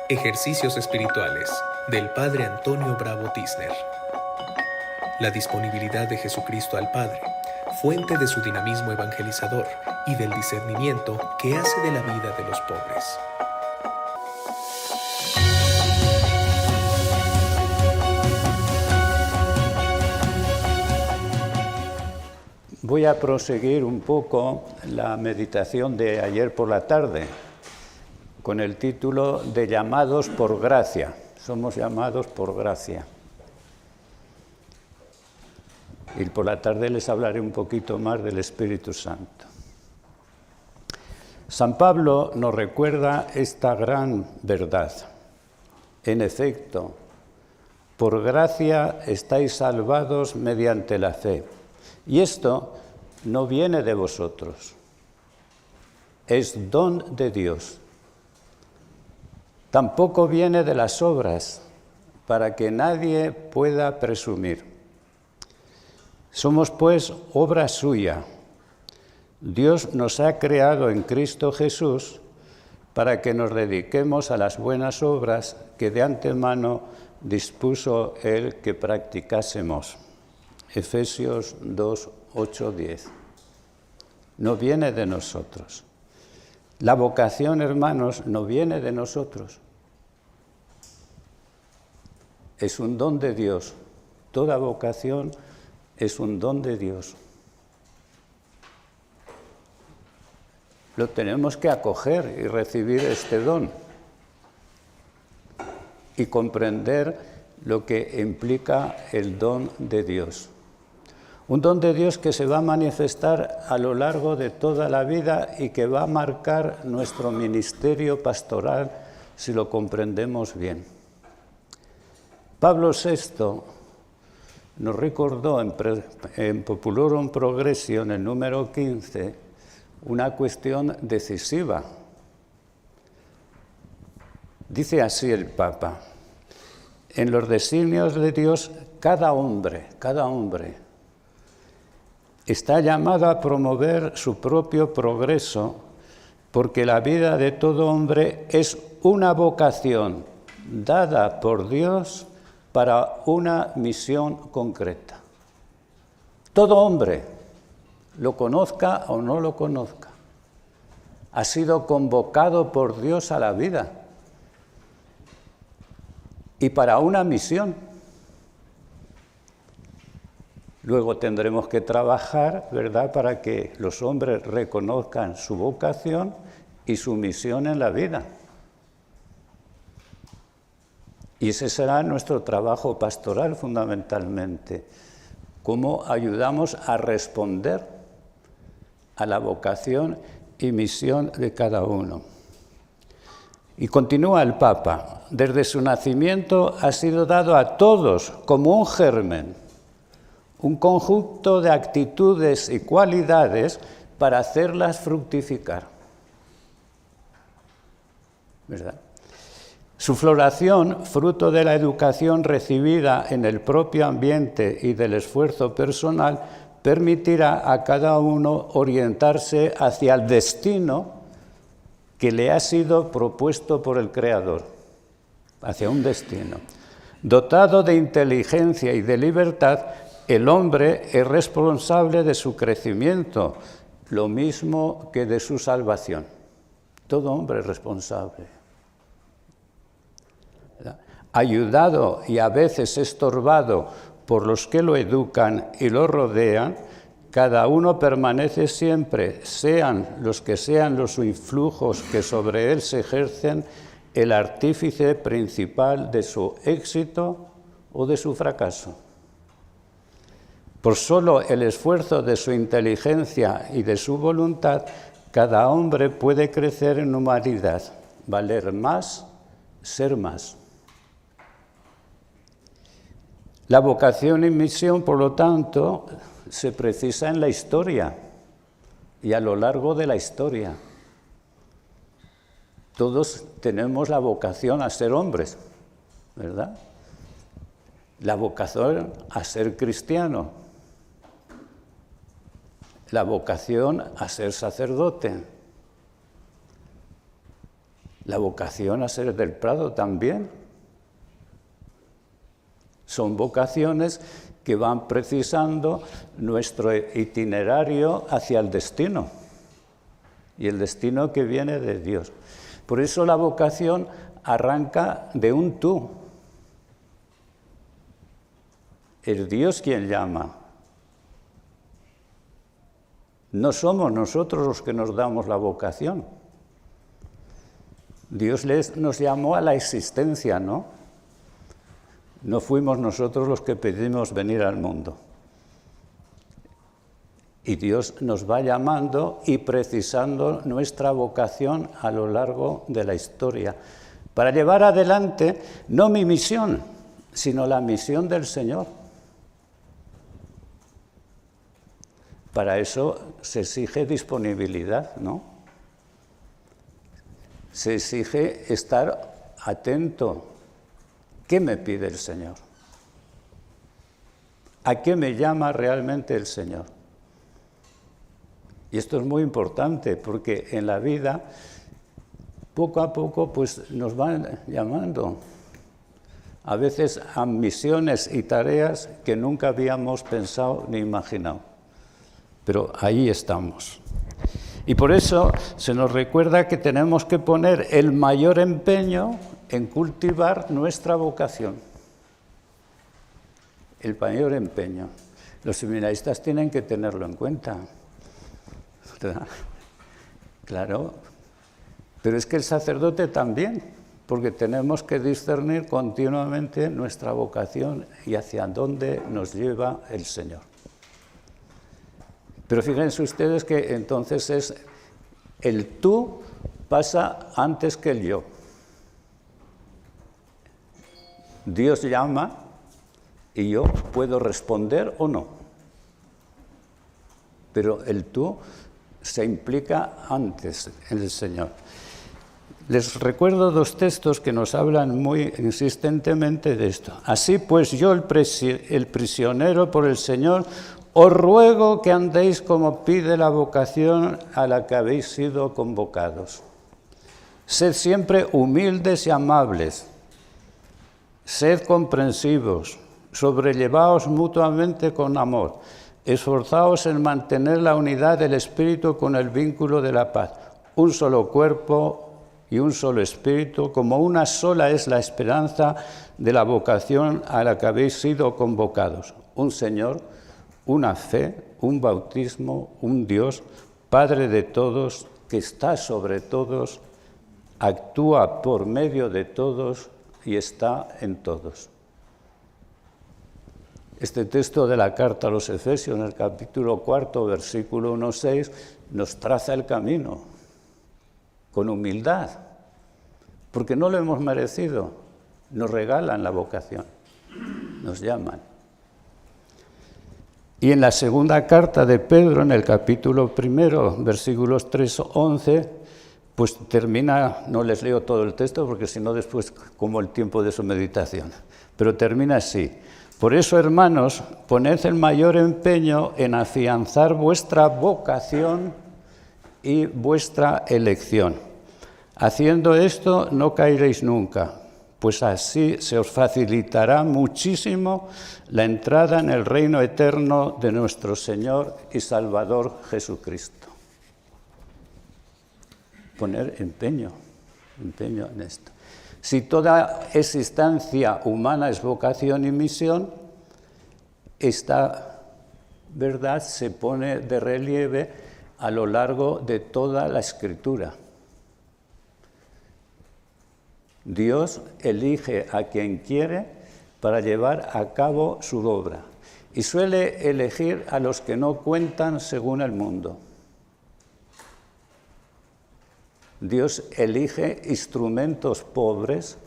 Ejercicios espirituales del Padre Antonio Bravo Tisner. La disponibilidad de Jesucristo al Padre, fuente de su dinamismo evangelizador y del discernimiento que hace de la vida de los pobres. Voy a proseguir un poco la meditación de ayer por la tarde con el título de Llamados por gracia. Somos llamados por gracia. Y por la tarde les hablaré un poquito más del Espíritu Santo. San Pablo nos recuerda esta gran verdad. En efecto, por gracia estáis salvados mediante la fe. Y esto no viene de vosotros, es don de Dios. Tampoco viene de las obras, para que nadie pueda presumir. Somos pues obra suya. Dios nos ha creado en Cristo Jesús para que nos dediquemos a las buenas obras que de antemano dispuso Él que practicásemos. Efesios 2, 8, 10. No viene de nosotros. La vocación, hermanos, no viene de nosotros. Es un don de Dios. Toda vocación es un don de Dios. Lo tenemos que acoger y recibir este don y comprender lo que implica el don de Dios. Un don de Dios que se va a manifestar a lo largo de toda la vida y que va a marcar nuestro ministerio pastoral si lo comprendemos bien. Pablo VI nos recordó en Populorum Progressio, en el número 15, una cuestión decisiva. Dice así el Papa: en los designios de Dios, cada hombre, está llamado a promover su propio progreso, porque la vida de todo hombre es una vocación dada por Dios para una misión concreta. Todo hombre, lo conozca o no lo conozca, ha sido convocado por Dios a la vida y para una misión. Luego tendremos que trabajar, ¿verdad?, para que los hombres reconozcan su vocación y su misión en la vida. Y ese será nuestro trabajo pastoral fundamentalmente. Cómo ayudamos a responder a la vocación y misión de cada uno. Y continúa el Papa: desde su nacimiento ha sido dado a todos como un germen, un conjunto de actitudes y cualidades para hacerlas fructificar. ¿Verdad? Su floración, fruto de la educación recibida en el propio ambiente y del esfuerzo personal, permitirá a cada uno orientarse hacia el destino que le ha sido propuesto por el Creador, hacia un destino. Dotado de inteligencia y de libertad, el hombre es responsable de su crecimiento, lo mismo que de su salvación. Todo hombre es responsable. Ayudado y a veces estorbado por los que lo educan y lo rodean, cada uno permanece siempre, sean los influjos que sobre él se ejercen, el artífice principal de su éxito o de su fracaso. Por solo el esfuerzo de su inteligencia y de su voluntad, cada hombre puede crecer en humanidad, valer más, ser más. La vocación y misión, por lo tanto, se precisa en la historia y a lo largo de la historia. Todos tenemos la vocación a ser hombres, ¿verdad? La vocación a ser cristiano. La vocación a ser sacerdote. La vocación a ser del Prado también. Son vocaciones que van precisando nuestro itinerario hacia el destino, y el destino que viene de Dios. Por eso la vocación arranca de un tú. Es Dios quien llama. No somos nosotros los que nos damos la vocación. Dios nos llamó a la existencia, ¿no? No fuimos nosotros los que pedimos venir al mundo. Y Dios nos va llamando y precisando nuestra vocación a lo largo de la historia, para llevar adelante no mi misión, sino la misión del Señor. Para eso se exige disponibilidad, ¿no? Se exige estar atento. ¿Qué me pide el Señor? ¿A qué me llama realmente el Señor? Y esto es muy importante porque en la vida, poco a poco, pues nos van llamando. A veces a misiones y tareas que nunca habíamos pensado ni imaginado. Pero ahí estamos. Y por eso se nos recuerda que tenemos que poner el mayor empeño en cultivar nuestra vocación. El mayor empeño. Los seminaristas tienen que tenerlo en cuenta. Claro, pero es que el sacerdote también, porque tenemos que discernir continuamente nuestra vocación y hacia dónde nos lleva el Señor. Pero fíjense ustedes que entonces es el tú pasa antes que el yo. Dios llama y yo puedo responder o no. Pero el tú se implica antes en el Señor. Les recuerdo dos textos que nos hablan muy insistentemente de esto. Así pues yo, el prisionero por el Señor, os ruego que andéis como pide la vocación a la que habéis sido convocados. Sed siempre humildes y amables. Sed comprensivos. Sobrellevaos mutuamente con amor. Esforzaos en mantener la unidad del Espíritu con el vínculo de la paz. Un solo cuerpo y un solo Espíritu, como una sola es la esperanza de la vocación a la que habéis sido convocados. Un Señor, una fe, un bautismo, un Dios, Padre de todos, que está sobre todos, actúa por medio de todos y está en todos. Este texto de la carta a los Efesios, en el capítulo 4, versículo 1-6, nos traza el camino con humildad, porque no lo hemos merecido, nos regalan la vocación, nos llaman. Y en la segunda carta de Pedro, en el capítulo 1, versículos 3-11, pues termina, no les leo todo el texto porque si no después como el tiempo de su meditación, pero termina así. Por eso, hermanos, poned el mayor empeño en afianzar vuestra vocación y vuestra elección. Haciendo esto no caeréis nunca, pues así se os facilitará muchísimo la entrada en el reino eterno de nuestro Señor y Salvador Jesucristo. Poner empeño en esto. Si toda existencia humana es vocación y misión, esta verdad se pone de relieve a lo largo de toda la Escritura. Dios elige a quien quiere para llevar a cabo su obra y suele elegir a los que no cuentan según el mundo. Dios elige instrumentos pobres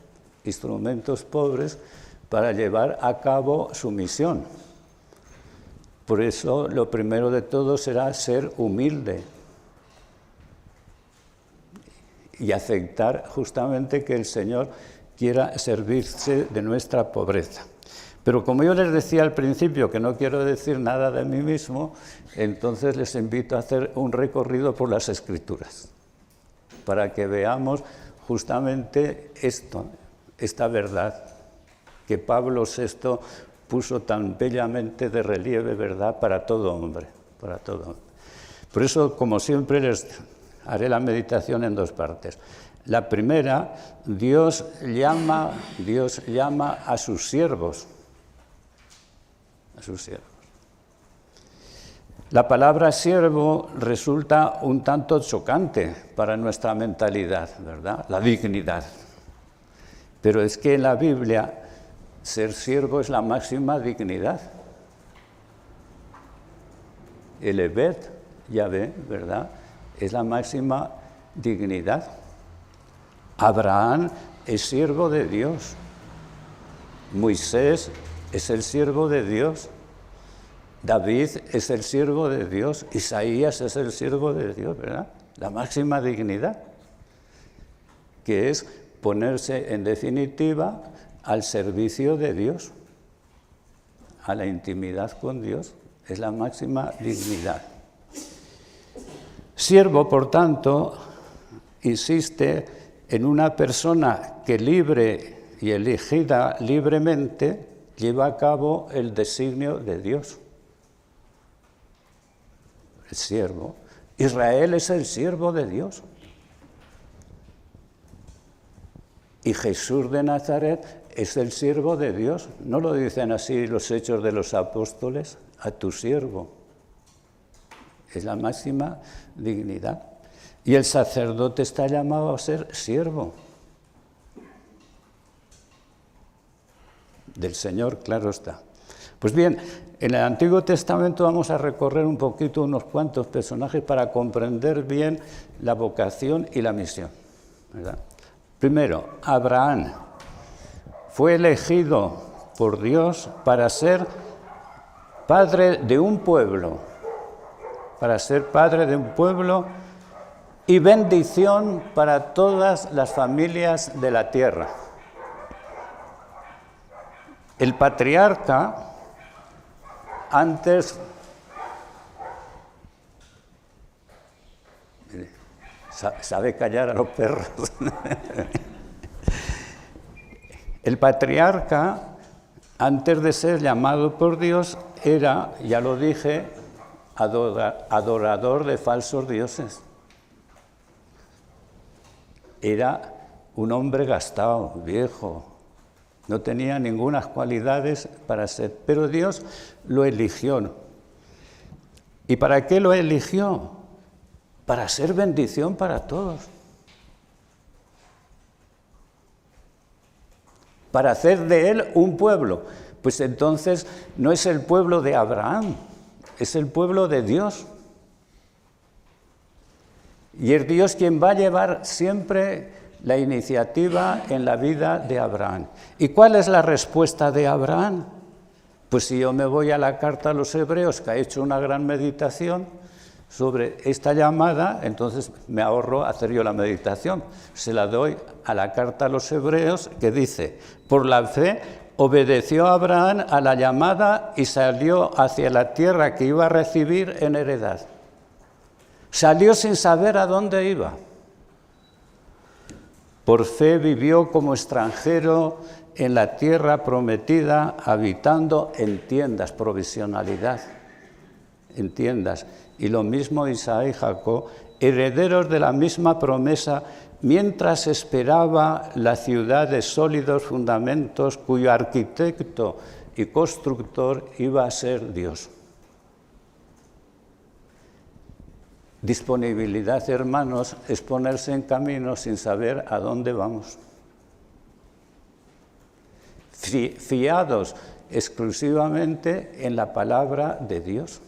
para llevar a cabo su misión. Por eso lo primero de todo será ser humilde y aceptar justamente que el Señor quiera servirse de nuestra pobreza. Pero como yo les decía al principio que no quiero decir nada de mí mismo, entonces les invito a hacer un recorrido por las Escrituras, para que veamos justamente esta verdad que Pablo VI puso tan bellamente de relieve, ¿verdad?, para todo hombre, para todo hombre. Por eso, como siempre, les haré la meditación en dos partes. La primera, Dios llama a sus siervos. A sus siervos. La palabra siervo resulta un tanto chocante para nuestra mentalidad, ¿verdad? La dignidad. Pero es que en la Biblia ser siervo es la máxima dignidad. El Ebed, Yahvé, ¿verdad?, es la máxima dignidad. Abraham es siervo de Dios. Moisés es el siervo de Dios. David es el siervo de Dios. Isaías es el siervo de Dios, ¿verdad? La máxima dignidad, que es ponerse en definitiva al servicio de Dios, a la intimidad con Dios, es la máxima dignidad. Siervo, por tanto, insiste en una persona que libre y elegida libremente lleva a cabo el designio de Dios. El siervo. Israel es el siervo de Dios. Y Jesús de Nazaret es el siervo de Dios. ¿No lo dicen así los Hechos de los Apóstoles? A tu siervo. Es la máxima dignidad. Y el sacerdote está llamado a ser siervo del Señor, claro está. Pues bien, en el Antiguo Testamento vamos a recorrer un poquito unos cuantos personajes para comprender bien la vocación y la misión, ¿verdad? Primero, Abraham fue elegido por Dios para ser padre de un pueblo, y bendición para todas las familias de la tierra. El patriarca antes sabe callar a los perros. El patriarca, antes de ser llamado por Dios, era, ya lo dije, adorador de falsos dioses. Era un hombre gastado, viejo, no tenía ninguna cualidades para ser, pero Dios lo eligió. ¿Y para qué lo eligió? Para ser bendición para todos. Para hacer de él un pueblo. Pues entonces no es el pueblo de Abraham, es el pueblo de Dios. Y es Dios quien va a llevar siempre la iniciativa en la vida de Abraham. ¿Y cuál es la respuesta de Abraham? Pues si yo me voy a la carta a los Hebreos, que ha hecho una gran meditación sobre esta llamada, entonces me ahorro hacer yo la meditación. Se la doy a la carta a los Hebreos, que dice: por la fe obedeció Abraham a la llamada y salió hacia la tierra que iba a recibir en heredad. Salió sin saber a dónde iba. Por fe vivió como extranjero en la tierra prometida, habitando en tiendas, provisionalidad, en tiendas. Y lo mismo Isaac y Jacob, herederos de la misma promesa, mientras esperaba la ciudad de sólidos fundamentos, cuyo arquitecto y constructor iba a ser Dios. Disponibilidad, hermanos, es ponerse en camino sin saber a dónde vamos. Fiados exclusivamente en la palabra de Dios.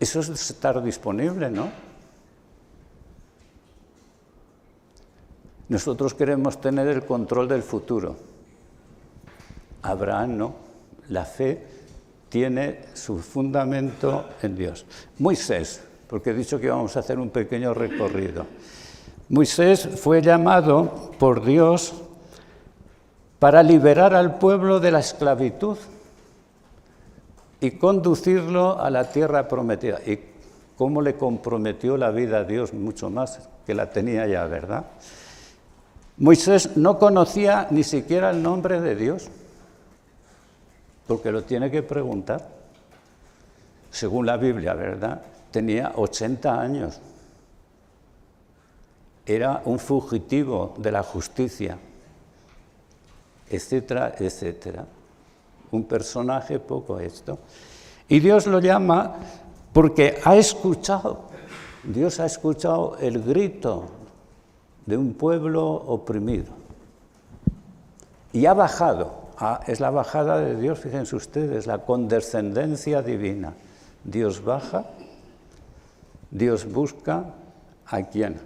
Eso es estar disponible, ¿no? Nosotros queremos tener el control del futuro. Abraham no. La fe tiene su fundamento en Dios. Moisés, porque he dicho que íbamos a hacer un pequeño recorrido. Moisés fue llamado por Dios para liberar al pueblo de la esclavitud y conducirlo a la tierra prometida. Y cómo le comprometió la vida a Dios mucho más, que la tenía ya, ¿verdad? Moisés no conocía ni siquiera el nombre de Dios, porque lo tiene que preguntar. Según la Biblia, ¿verdad? Tenía 80 años. Era un fugitivo de la justicia, etcétera, etcétera. Un personaje poco esto. Y Dios lo llama porque ha escuchado, Dios ha escuchado el grito de un pueblo oprimido. Y ha bajado, es la bajada de Dios, fíjense ustedes, la condescendencia divina. Dios baja, Dios busca a quién.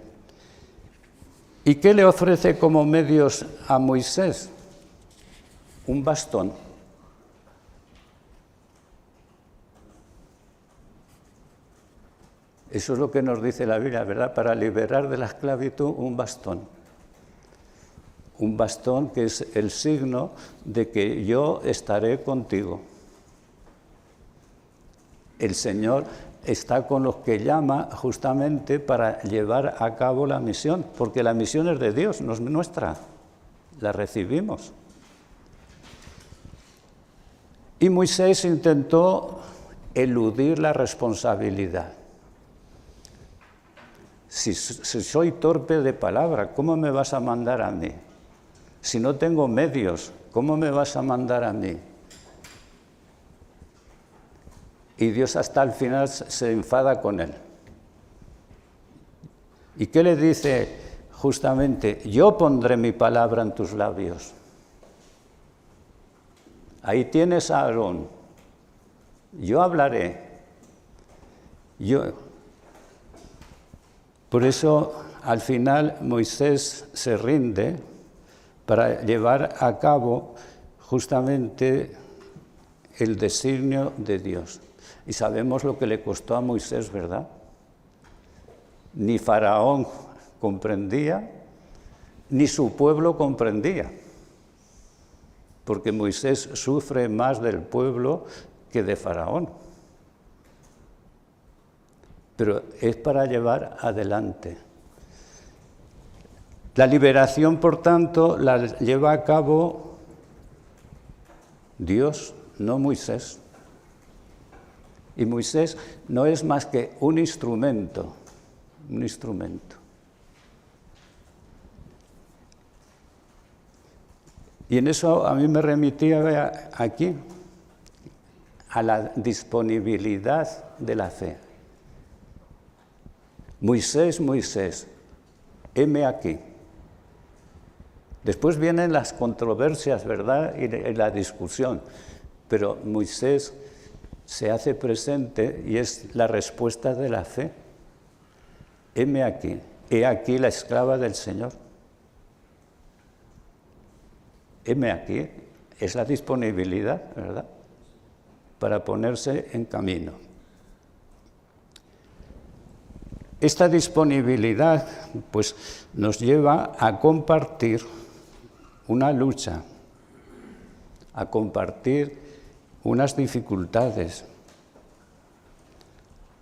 ¿Y qué le ofrece como medios a Moisés? Un bastón. Eso es lo que nos dice la Biblia, ¿verdad? Para liberar de la esclavitud, un bastón. Un bastón que es el signo de que yo estaré contigo. El Señor está con los que llama justamente para llevar a cabo la misión, porque la misión es de Dios, no es nuestra, la recibimos. Y Moisés intentó eludir la responsabilidad. Si soy torpe de palabra, ¿cómo me vas a mandar a mí? Si no tengo medios, ¿cómo me vas a mandar a mí? Y Dios hasta el final se enfada con él. ¿Y qué le dice justamente? Yo pondré mi palabra en tus labios. Ahí tienes a Aarón. Yo hablaré. Por eso, al final, Moisés se rinde para llevar a cabo justamente el designio de Dios. Y sabemos lo que le costó a Moisés, ¿verdad? Ni Faraón comprendía, ni su pueblo comprendía, porque Moisés sufre más del pueblo que de Faraón. Pero es para llevar adelante. La liberación, por tanto, la lleva a cabo Dios, no Moisés. Y Moisés no es más que un instrumento, un instrumento. Y en eso a mí me remitía aquí, a la disponibilidad de la fe. Moisés, Moisés, heme aquí. Después vienen las controversias, ¿verdad? Y la discusión. Pero Moisés se hace presente y es la respuesta de la fe. Heme aquí, he aquí la esclava del Señor. Heme aquí, es la disponibilidad, ¿verdad? Para ponerse en camino. Esta disponibilidad, pues, nos lleva a compartir una lucha, a compartir unas dificultades.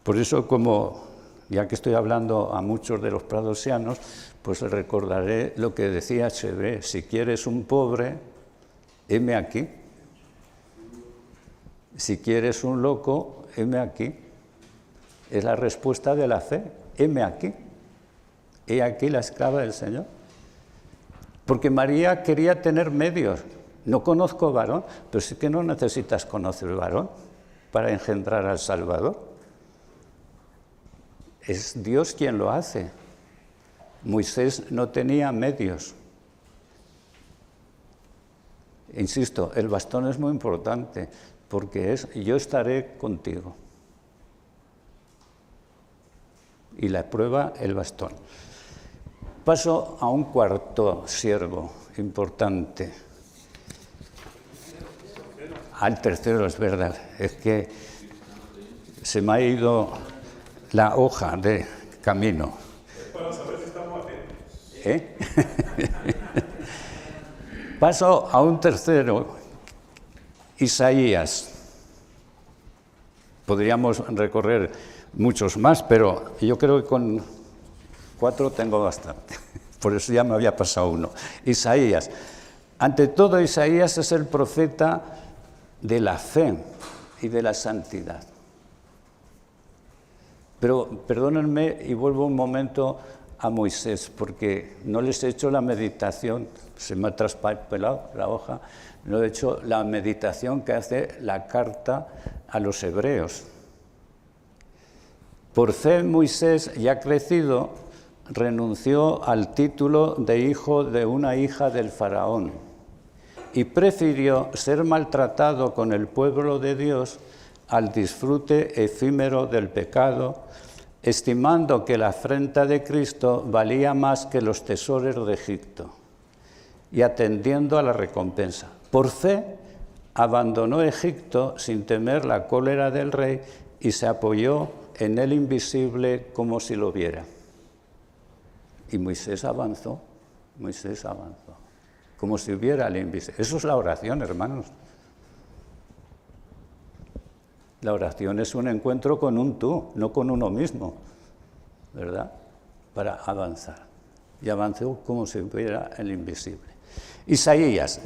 Por eso, como ya que estoy hablando a muchos de los pradosianos, pues recordaré lo que decía Chevé: si quieres un pobre, heme aquí. Si quieres un loco, heme aquí. Es la respuesta de la fe: heme aquí. He aquí la esclava del Señor. Porque María quería tener medios. No conozco varón, pero sí que no necesitas conocer varón para engendrar al Salvador. Es Dios quien lo hace. Moisés no tenía medios. Insisto, el bastón es muy importante, porque es yo estaré contigo. Y la prueba, el bastón. Paso a un cuarto siervo importante. Al tercero, es verdad, es que se me ha ido la hoja de camino. Es para saber si estamos atentos. Paso a un tercero, Isaías. Podríamos recorrer muchos más, pero yo creo que con 4 tengo bastante. Por eso ya me había pasado uno. Isaías. Ante todo, Isaías es el profeta de la fe y de la santidad. Pero perdónenme y vuelvo un momento a Moisés, porque no les he hecho la meditación, se me ha traspapelado la hoja, no he hecho la meditación que hace la carta a los hebreos. Por fe Moisés, ya crecido, renunció al título de hijo de una hija del faraón y prefirió ser maltratado con el pueblo de Dios al disfrute efímero del pecado, estimando que la afrenta de Cristo valía más que los tesoros de Egipto, y atendiendo a la recompensa. Por fe, abandonó Egipto sin temer la cólera del rey y se apoyó en el invisible como si lo viera. Y Moisés avanzó, como si viera el invisible. Eso es la oración, hermanos. La oración es un encuentro con un tú, no con uno mismo, ¿verdad? Para avanzar. Y avanzó como si viera el invisible. Isaías.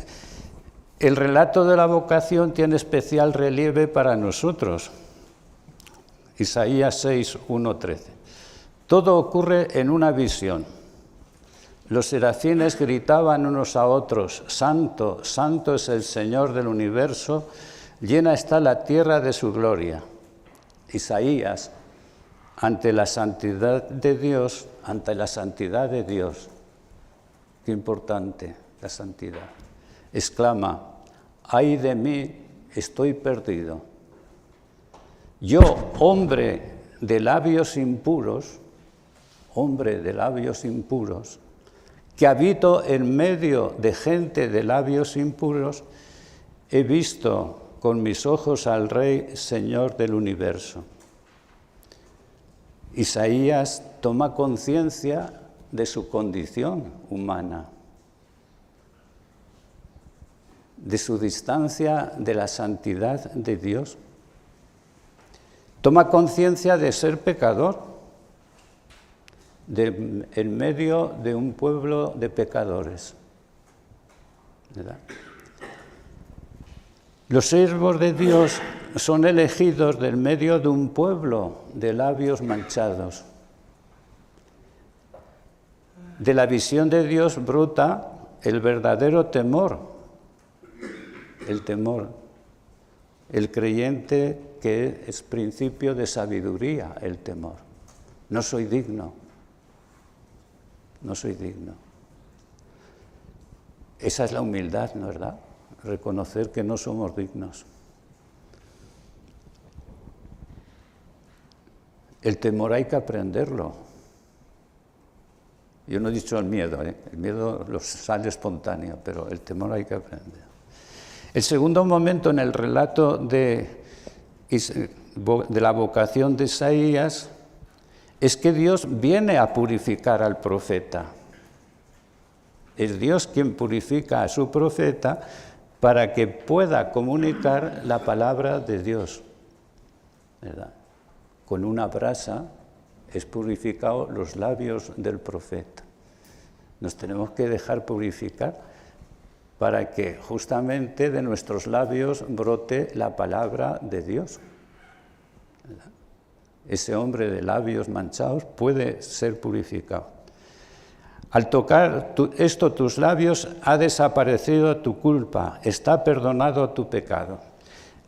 El relato de la vocación tiene especial relieve para nosotros. Isaías 6, 1, 13. Todo ocurre en una visión. Los serafines gritaban unos a otros: Santo, santo es el Señor del universo, llena está la tierra de su gloria. Isaías, ante la santidad de Dios, qué importante la santidad, exclama: ¡ay de mí, estoy perdido! Yo, hombre de labios impuros, que habito en medio de gente de labios impuros, he visto con mis ojos al Rey, Señor del universo. Isaías toma conciencia de su condición humana, de su distancia de la santidad de Dios. Toma conciencia de ser pecador, en medio de un pueblo de pecadores, ¿verdad? Los siervos de Dios son elegidos del medio de un pueblo de labios manchados. De la visión de Dios brota el verdadero temor, el creyente que es principio de sabiduría, el temor. No soy digno. Esa es la humildad, ¿no es verdad? Reconocer que no somos dignos. El temor hay que aprenderlo. Yo no he dicho el miedo, el miedo lo sale espontáneo, pero el temor hay que aprender. El segundo momento en el relato de la vocación de Isaías es que Dios viene a purificar al profeta. Es Dios quien purifica a su profeta para que pueda comunicar la palabra de Dios, ¿verdad? Con una brasa es purificado los labios del profeta. Nos tenemos que dejar purificar para que justamente de nuestros labios brote la palabra de Dios, ¿verdad? Ese hombre de labios manchados puede ser purificado. Al tocar tus labios ha desaparecido tu culpa, está perdonado tu pecado.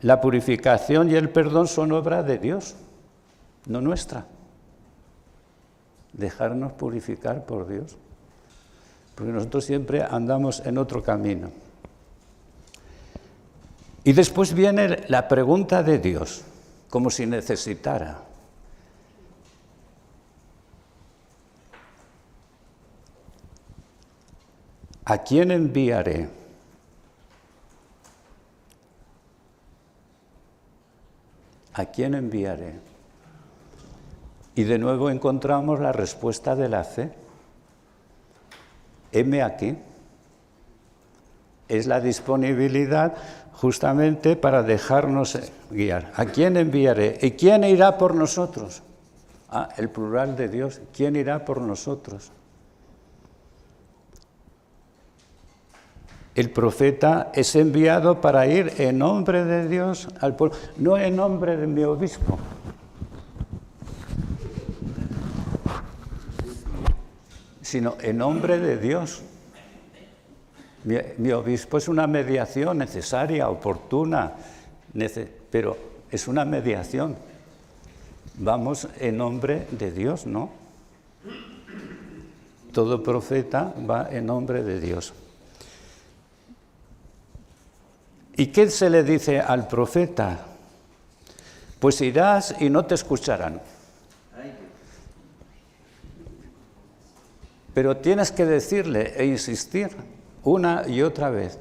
La purificación y el perdón son obra de Dios, no nuestra. Dejarnos purificar por Dios, porque nosotros siempre andamos en otro camino. Y después viene la pregunta de Dios, como si necesitara. ¿A quién enviaré? ¿A quién enviaré? Y de nuevo encontramos la respuesta de la fe. Heme aquí. Es la disponibilidad justamente para dejarnos guiar. ¿A quién enviaré? ¿Y quién irá por nosotros? El plural de Dios. ¿Quién irá por nosotros? El profeta es enviado para ir en nombre de Dios al pueblo, no en nombre de mi obispo. Sino en nombre de Dios. Mi obispo es una mediación necesaria, oportuna, pero es una mediación. Vamos en nombre de Dios, ¿no? Todo profeta va en nombre de Dios. ¿Y qué se le dice al profeta? Pues irás y no te escucharán. Pero tienes que decirle e insistir una y otra vez.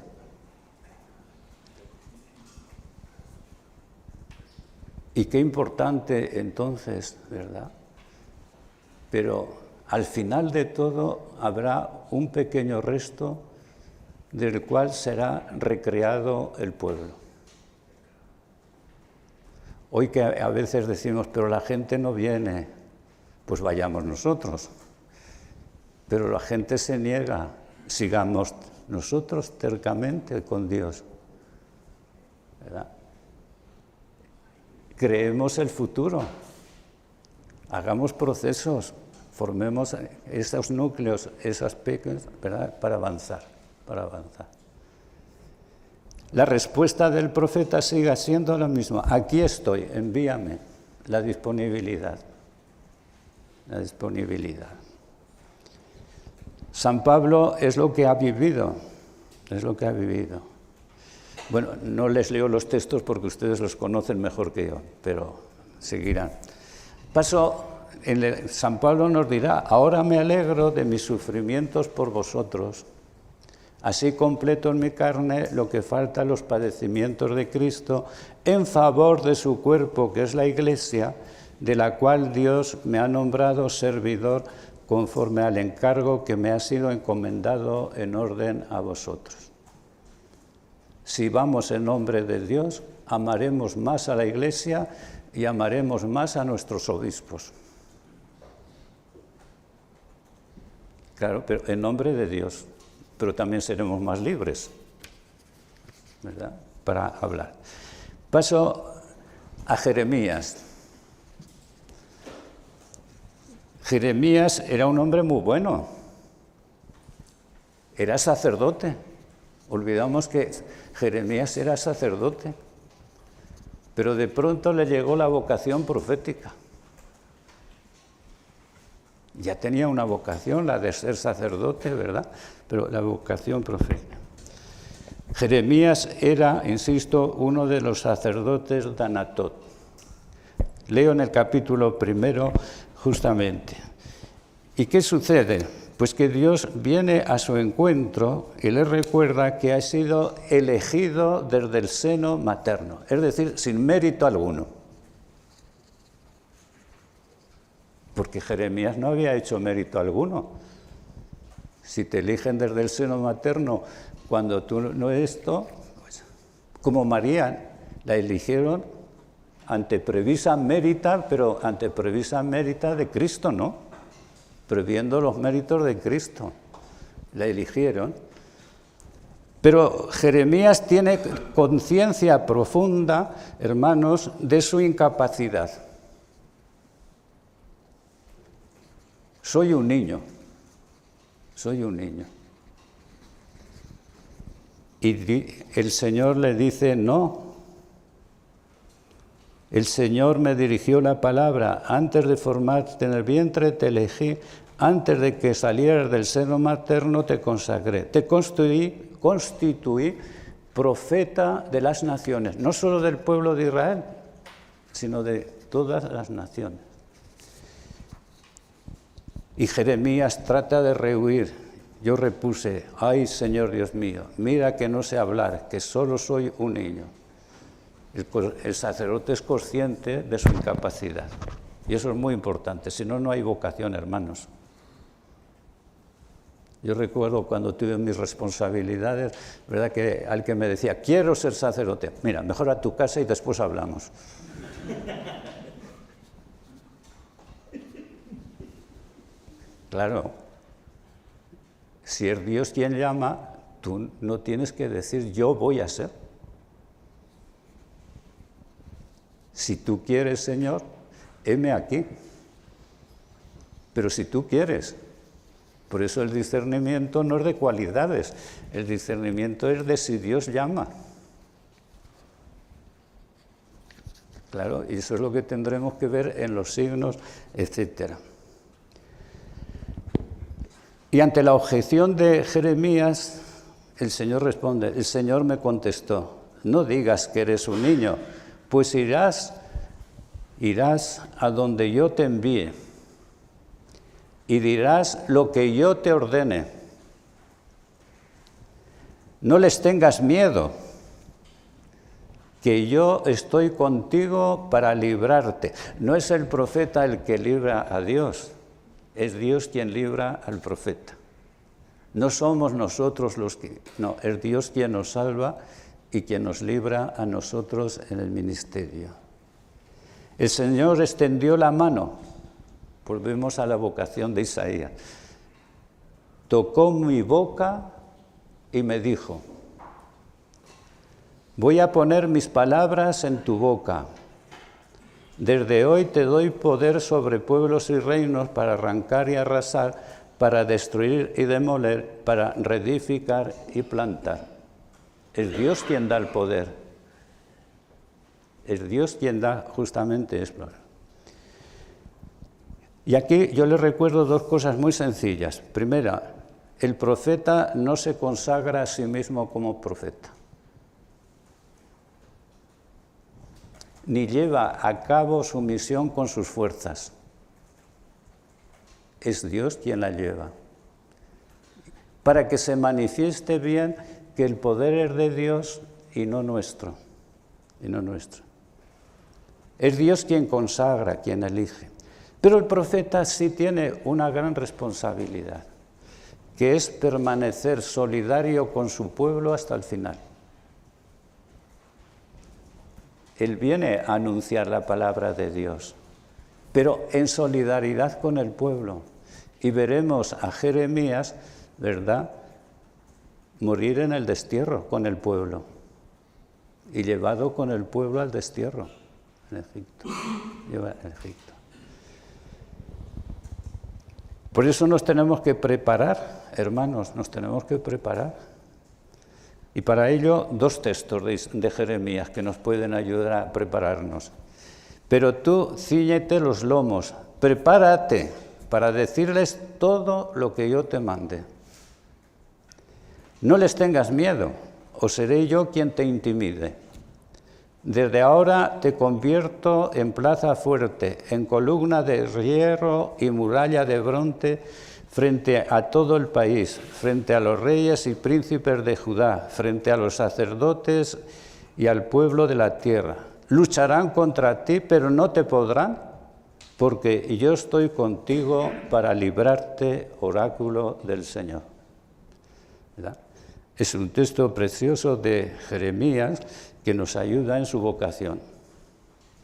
Y qué importante entonces, ¿verdad? Pero al final de todo habrá un pequeño resto del cual será recreado el pueblo. Hoy que a veces decimos, pero la gente no viene, pues vayamos nosotros. Pero la gente se niega, sigamos nosotros tercamente con Dios, ¿verdad? Creemos el futuro, hagamos procesos, formemos esos núcleos, esas pequeñas, ¿verdad? Para avanzar. La respuesta del profeta sigue siendo la misma. Aquí estoy, envíame. La disponibilidad. San Pablo es lo que ha vivido. Bueno, no les leo los textos porque ustedes los conocen mejor que yo, pero seguirán. San Pablo nos dirá, ahora me alegro de mis sufrimientos por vosotros. Así completo en mi carne lo que falta a los padecimientos de Cristo en favor de su cuerpo, que es la Iglesia, de la cual Dios me ha nombrado servidor conforme al encargo que me ha sido encomendado en orden a vosotros. Si vamos en nombre de Dios, amaremos más a la Iglesia y amaremos más a nuestros obispos. Claro, pero en nombre de Dios, pero también seremos más libres, ¿verdad? Para hablar. Paso a Jeremías. Jeremías era un hombre muy bueno, era sacerdote. Olvidamos que Jeremías era sacerdote, pero de pronto le llegó la vocación profética. Ya tenía una vocación, la de ser sacerdote, ¿verdad? Pero la vocación profética. Jeremías era, insisto, uno de los sacerdotes de Anatot. Leo en el capítulo 1, justamente. ¿Y qué sucede? Pues que Dios viene a su encuentro y le recuerda que ha sido elegido desde el seno materno, es decir, sin mérito alguno. Porque Jeremías no había hecho mérito alguno. Si te eligen desde el seno materno cuando tú no eres esto, pues, como María, la eligieron ante previsa mérita, pero ante previsa mérita de Cristo, ¿no? Previendo los méritos de Cristo. La eligieron. Pero Jeremías tiene conciencia profunda, hermanos, de su incapacidad. Soy un niño. Y el Señor le dice, no. El Señor me dirigió la palabra, antes de formarte en el vientre te elegí, antes de que salieras del seno materno te consagré, te constituí profeta de las naciones, no solo del pueblo de Israel, sino de todas las naciones. Y Jeremías trata de rehuir. Yo repuse, ay Señor Dios mío, mira que no sé hablar, que solo soy un niño. El sacerdote es consciente de su incapacidad. Y eso es muy importante, si no, no hay vocación, hermanos. Yo recuerdo cuando tuve mis responsabilidades, ¿verdad? Que al que me decía, quiero ser sacerdote, mira, mejor a tu casa y después hablamos. Claro, si es Dios quien llama, tú no tienes que decir yo voy a ser. Si tú quieres, Señor, heme aquí. Pero si tú quieres, por eso el discernimiento no es de cualidades, el discernimiento es de si Dios llama. Claro, y eso es lo que tendremos que ver en los signos, etc. Y ante la objeción de Jeremías, el Señor responde, el Señor me contestó, no digas que eres un niño, pues irás a donde yo te envíe y dirás lo que yo te ordene. No les tengas miedo, que yo estoy contigo para librarte. No es el profeta el que libra a Dios, es Dios quien libra al profeta. No somos nosotros los que... No, es Dios quien nos salva y quien nos libra a nosotros en el ministerio. El Señor extendió la mano, volvemos a la vocación de Isaías, tocó mi boca y me dijo, voy a poner mis palabras en tu boca. Desde hoy te doy poder sobre pueblos y reinos para arrancar y arrasar, para destruir y demoler, para reedificar y plantar. Es Dios quien da el poder. Es Dios quien da justamente esto. Y aquí yo les recuerdo dos cosas muy sencillas. Primera, el profeta no se consagra a sí mismo como profeta, ni lleva a cabo su misión con sus fuerzas. Es Dios quien la lleva. Para que se manifieste bien que el poder es de Dios y no nuestro. Y no nuestro. Es Dios quien consagra, quien elige. Pero el profeta sí tiene una gran responsabilidad, que es permanecer solidario con su pueblo hasta el final. Él viene a anunciar la palabra de Dios, pero en solidaridad con el pueblo. Y veremos a Jeremías, ¿verdad?, morir en el destierro con el pueblo y llevado con el pueblo al destierro en Egipto. Por eso nos tenemos que preparar, hermanos, nos tenemos que preparar. Y para ello, dos textos de Jeremías que nos pueden ayudar a prepararnos. Pero tú cíñete los lomos, prepárate para decirles todo lo que yo te mande. No les tengas miedo, o seré yo quien te intimide. Desde ahora te convierto en plaza fuerte, en columna de hierro y muralla de bronce frente a todo el país, frente a los reyes y príncipes de Judá, frente a los sacerdotes y al pueblo de la tierra. Lucharán contra ti, pero no te podrán, porque yo estoy contigo para librarte, oráculo del Señor. ¿Verdad? Es un texto precioso de Jeremías que nos ayuda en su vocación.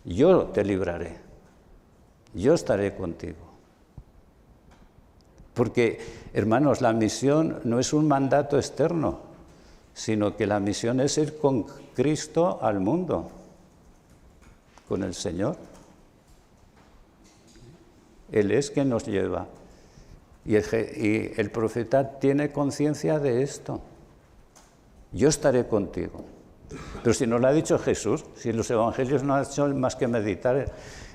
Yo te libraré, yo estaré contigo. Porque, hermanos, la misión no es un mandato externo, sino que la misión es ir con Cristo al mundo, con el Señor. Él es quien nos lleva. Y el profeta tiene conciencia de esto. Yo estaré contigo. Pero si nos lo ha dicho Jesús, si los evangelios no han hecho más que meditar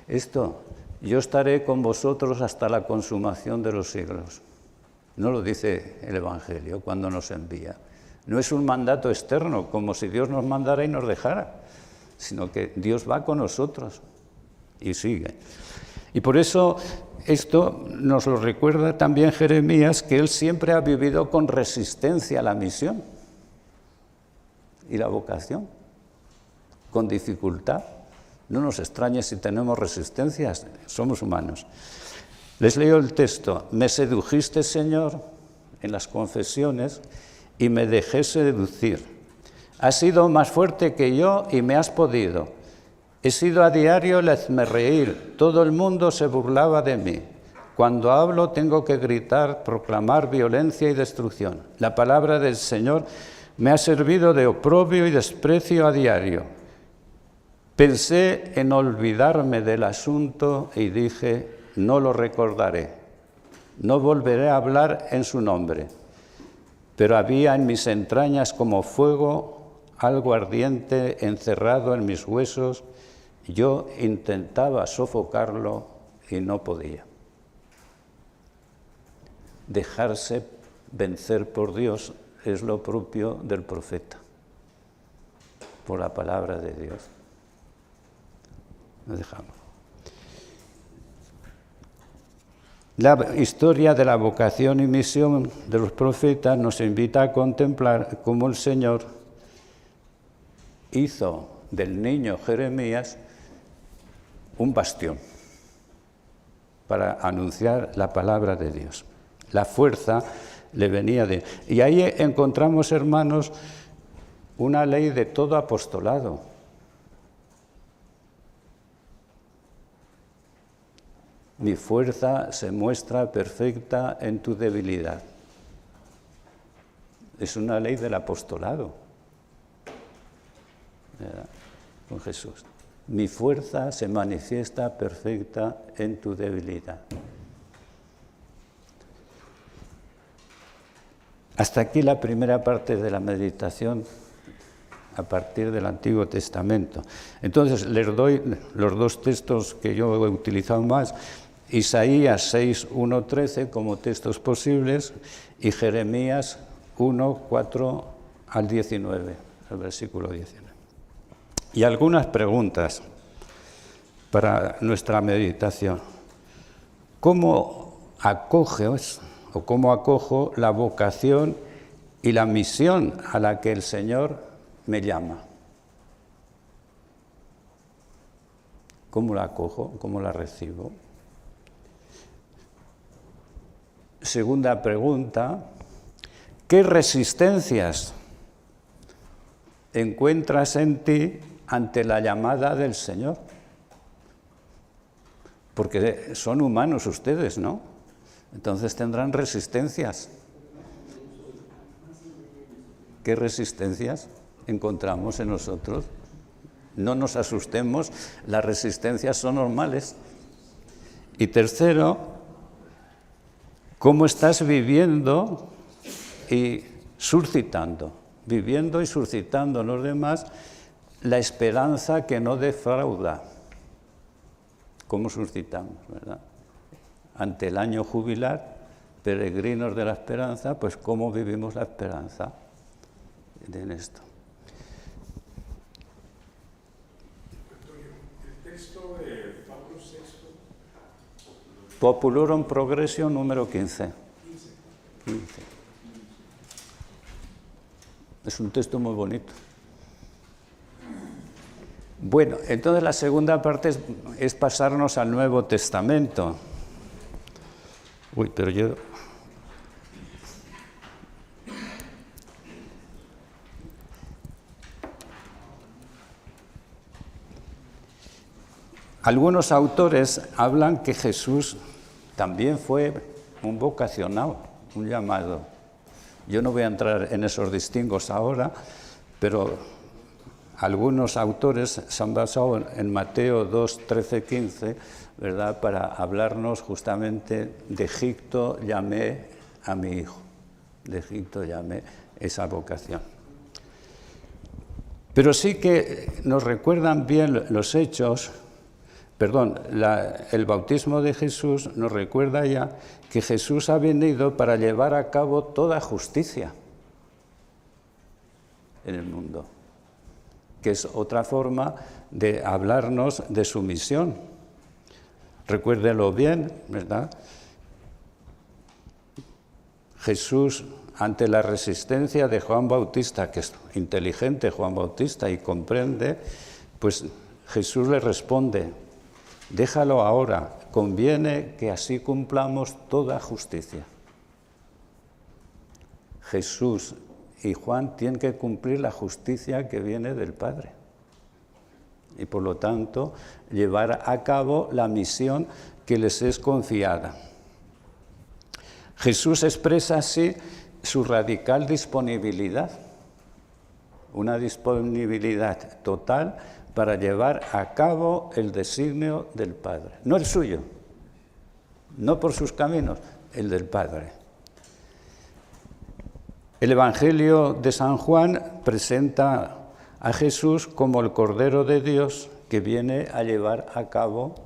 esto, yo estaré con vosotros hasta la consumación de los siglos. No lo dice el evangelio cuando nos envía. No es un mandato externo, como si Dios nos mandara y nos dejara, sino que Dios va con nosotros y sigue. Y por eso esto nos lo recuerda también Jeremías, que él siempre ha vivido con resistencia a la misión y la vocación, con dificultad. No nos extrañe si tenemos resistencias, somos humanos. Les leo el texto. Me sedujiste, Señor, en las confesiones y me dejé seducir. Has sido más fuerte que yo y me has podido. He sido a diario el hazmerreír, todo el mundo se burlaba de mí. Cuando hablo tengo que gritar, proclamar violencia y destrucción. La palabra del Señor me ha servido de oprobio y desprecio a diario. Pensé en olvidarme del asunto y dije, no lo recordaré, no volveré a hablar en su nombre. Pero había en mis entrañas como fuego, algo ardiente encerrado en mis huesos. Yo intentaba sofocarlo y no podía. Dejarse vencer por Dios es lo propio del profeta, por la palabra de Dios. Lo dejamos. La historia de la vocación y misión de los profetas nos invita a contemplar cómo el Señor hizo del niño Jeremías un bastión para anunciar la palabra de Dios. La fuerza le venía de... Y ahí encontramos, hermanos, una ley de todo apostolado. Mi fuerza se muestra perfecta en tu debilidad. Es una ley del apostolado, ¿verdad? Con Jesús. Mi fuerza se manifiesta perfecta en tu debilidad. Hasta aquí la primera parte de la meditación a partir del Antiguo Testamento. Entonces les doy los dos textos que yo he utilizado más, Isaías 6, 1, 13 como textos posibles y Jeremías 1, 4 al 19, el versículo 19. Y algunas preguntas para nuestra meditación. ¿Cómo acoges o cómo acojo la vocación y la misión a la que el Señor me llama? ¿Cómo la acojo? ¿Cómo la recibo? Segunda pregunta, ¿qué resistencias encuentras en ti ante la llamada del Señor? Porque son humanos ustedes, ¿no? Entonces tendrán resistencias. ¿Qué resistencias encontramos en nosotros? No nos asustemos, las resistencias son normales. Y tercero, ¿cómo estás viviendo y suscitando? Viviendo y suscitando en los demás la esperanza que no defrauda. ¿Cómo suscitamos, verdad? Ante el año jubilar, peregrinos de la esperanza, pues ¿cómo vivimos la esperanza en esto? El texto de Pablo VI. Populorum Progressio número 15. Es un texto muy bonito. Bueno, entonces la segunda parte es pasarnos al Nuevo Testamento. Uy, pero yo... Algunos autores hablan que Jesús también fue un vocacionado, un llamado. Yo no voy a entrar en esos distingos ahora, pero algunos autores se han basado en Mateo 2, 13, 15, ¿verdad?, para hablarnos justamente de Egipto llamé a mi hijo. De Egipto llamé esa vocación. Pero sí que nos recuerdan bien los hechos. El bautismo de Jesús nos recuerda ya que Jesús ha venido para llevar a cabo toda justicia en el mundo, que es otra forma de hablarnos de su misión. Recuérdelo bien, ¿verdad? Jesús, ante la resistencia de Juan Bautista, que es inteligente Juan Bautista y comprende, pues Jesús le responde: déjalo ahora, conviene que así cumplamos toda justicia. Jesús y Juan tienen que cumplir la justicia que viene del Padre. Y por lo tanto, llevar a cabo la misión que les es confiada. Jesús expresa así su radical disponibilidad, una disponibilidad total para llevar a cabo el designio del Padre. No el suyo, no por sus caminos, el del Padre. El Evangelio de San Juan presenta a Jesús como el Cordero de Dios que viene a llevar a cabo